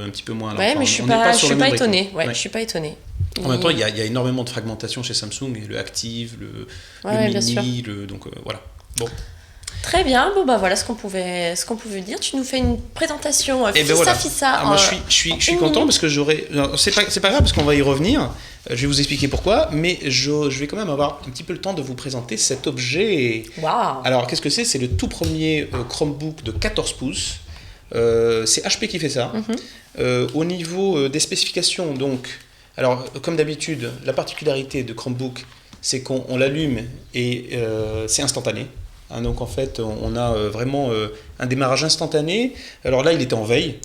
B: un petit peu moins.
A: Ouais, mais je suis pas étonnée. Je suis pas étonnée.
B: En même temps, il y a énormément de fragmentation chez Samsung, et le Active, le Mini, donc voilà. Bon.
A: Très bien, voilà ce qu'on pouvait dire. Tu nous fais une présentation fissa.
B: Moi, je suis content parce que c'est pas grave parce qu'on va y revenir. Je vais vous expliquer pourquoi, mais je vais quand même avoir un petit peu le temps de vous présenter cet objet.
A: Waouh.
B: Alors, qu'est-ce que c'est ? C'est le tout premier Chromebook de 14 pouces. C'est HP qui fait ça. Au niveau des spécifications, donc, alors comme d'habitude, la particularité de Chromebook, c'est qu'on l'allume et c'est instantané. Donc en fait, on a vraiment un démarrage instantané. Alors là, il était en veille,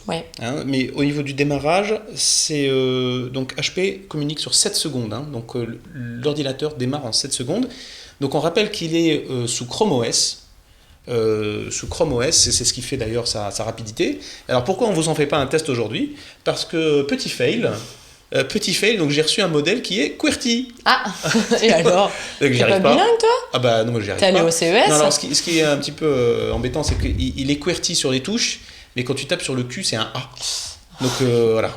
B: mais au niveau du démarrage, donc HP communique sur 7 secondes. Donc l'ordinateur démarre en 7 secondes. Donc on rappelle qu'il est sous Chrome OS. C'est ce qui fait d'ailleurs sa rapidité. Alors pourquoi on ne vous en fait pas un test aujourd'hui ? Parce que petit fail, donc j'ai reçu un modèle qui est QWERTY.
A: Ah, et alors ?
B: Donc j'y
A: T'es
B: arrive
A: pas
B: pas.
A: bilingue, toi ?
B: Ah bah non, moi j'y arrive pas.
A: T'es allé au CES ?
B: Non, alors ce qui est un petit peu embêtant, c'est qu'il est QWERTY sur les touches, mais quand tu tapes sur le Q, c'est un A. Donc voilà.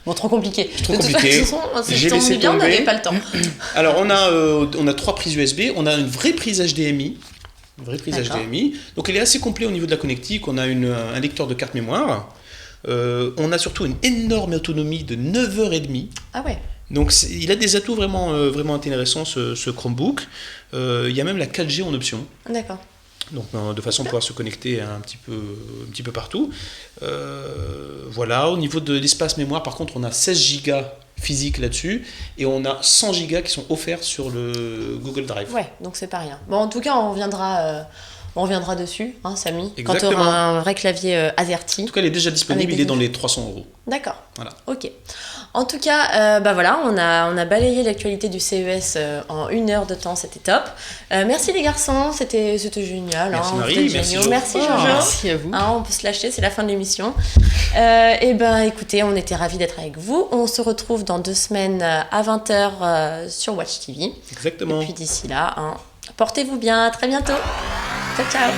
A: Bon, trop compliqué.
B: Trop compliqué.
A: J'ai laissé tomber. On n'avait pas le temps.
B: Alors on a 3 prises USB, on a une vraie prise HDMI. Donc il est assez complet au niveau de la connectique. On a un lecteur de carte mémoire. On a surtout une énorme autonomie de 9h30.
A: Ah ouais.
B: Donc il a des atouts vraiment intéressants ce Chromebook. Il y a même la 4G en option.
A: D'accord.
B: Donc de façon à pouvoir se connecter un petit peu partout. Voilà, au niveau de l'espace mémoire, par contre, on a 16 Go physique là-dessus et on a 100 Go qui sont offerts sur le Google Drive.
A: Ouais, donc c'est pas rien. Bon, en tout cas, on reviendra dessus, Samy.
B: Exactement.
A: Quand tu auras un vrai clavier AZERTY.
B: En tout cas, il est déjà disponible, il est dans les 300 €.
A: D'accord.
B: Voilà.
A: Ok. En tout cas, voilà, on a balayé l'actualité du CES en 1 heure de temps, c'était top. Merci les garçons, c'était génial.
B: Merci Marie, merci Jojo.
A: Merci Jojo.
C: Merci à vous.
A: On peut se lâcher, c'est la fin de l'émission. Écoutez, on était ravis d'être avec vous. On se retrouve dans 2 semaines à 20h sur Watch TV.
B: Exactement.
A: Et puis d'ici là, portez-vous bien, à très bientôt. Ciao, ciao.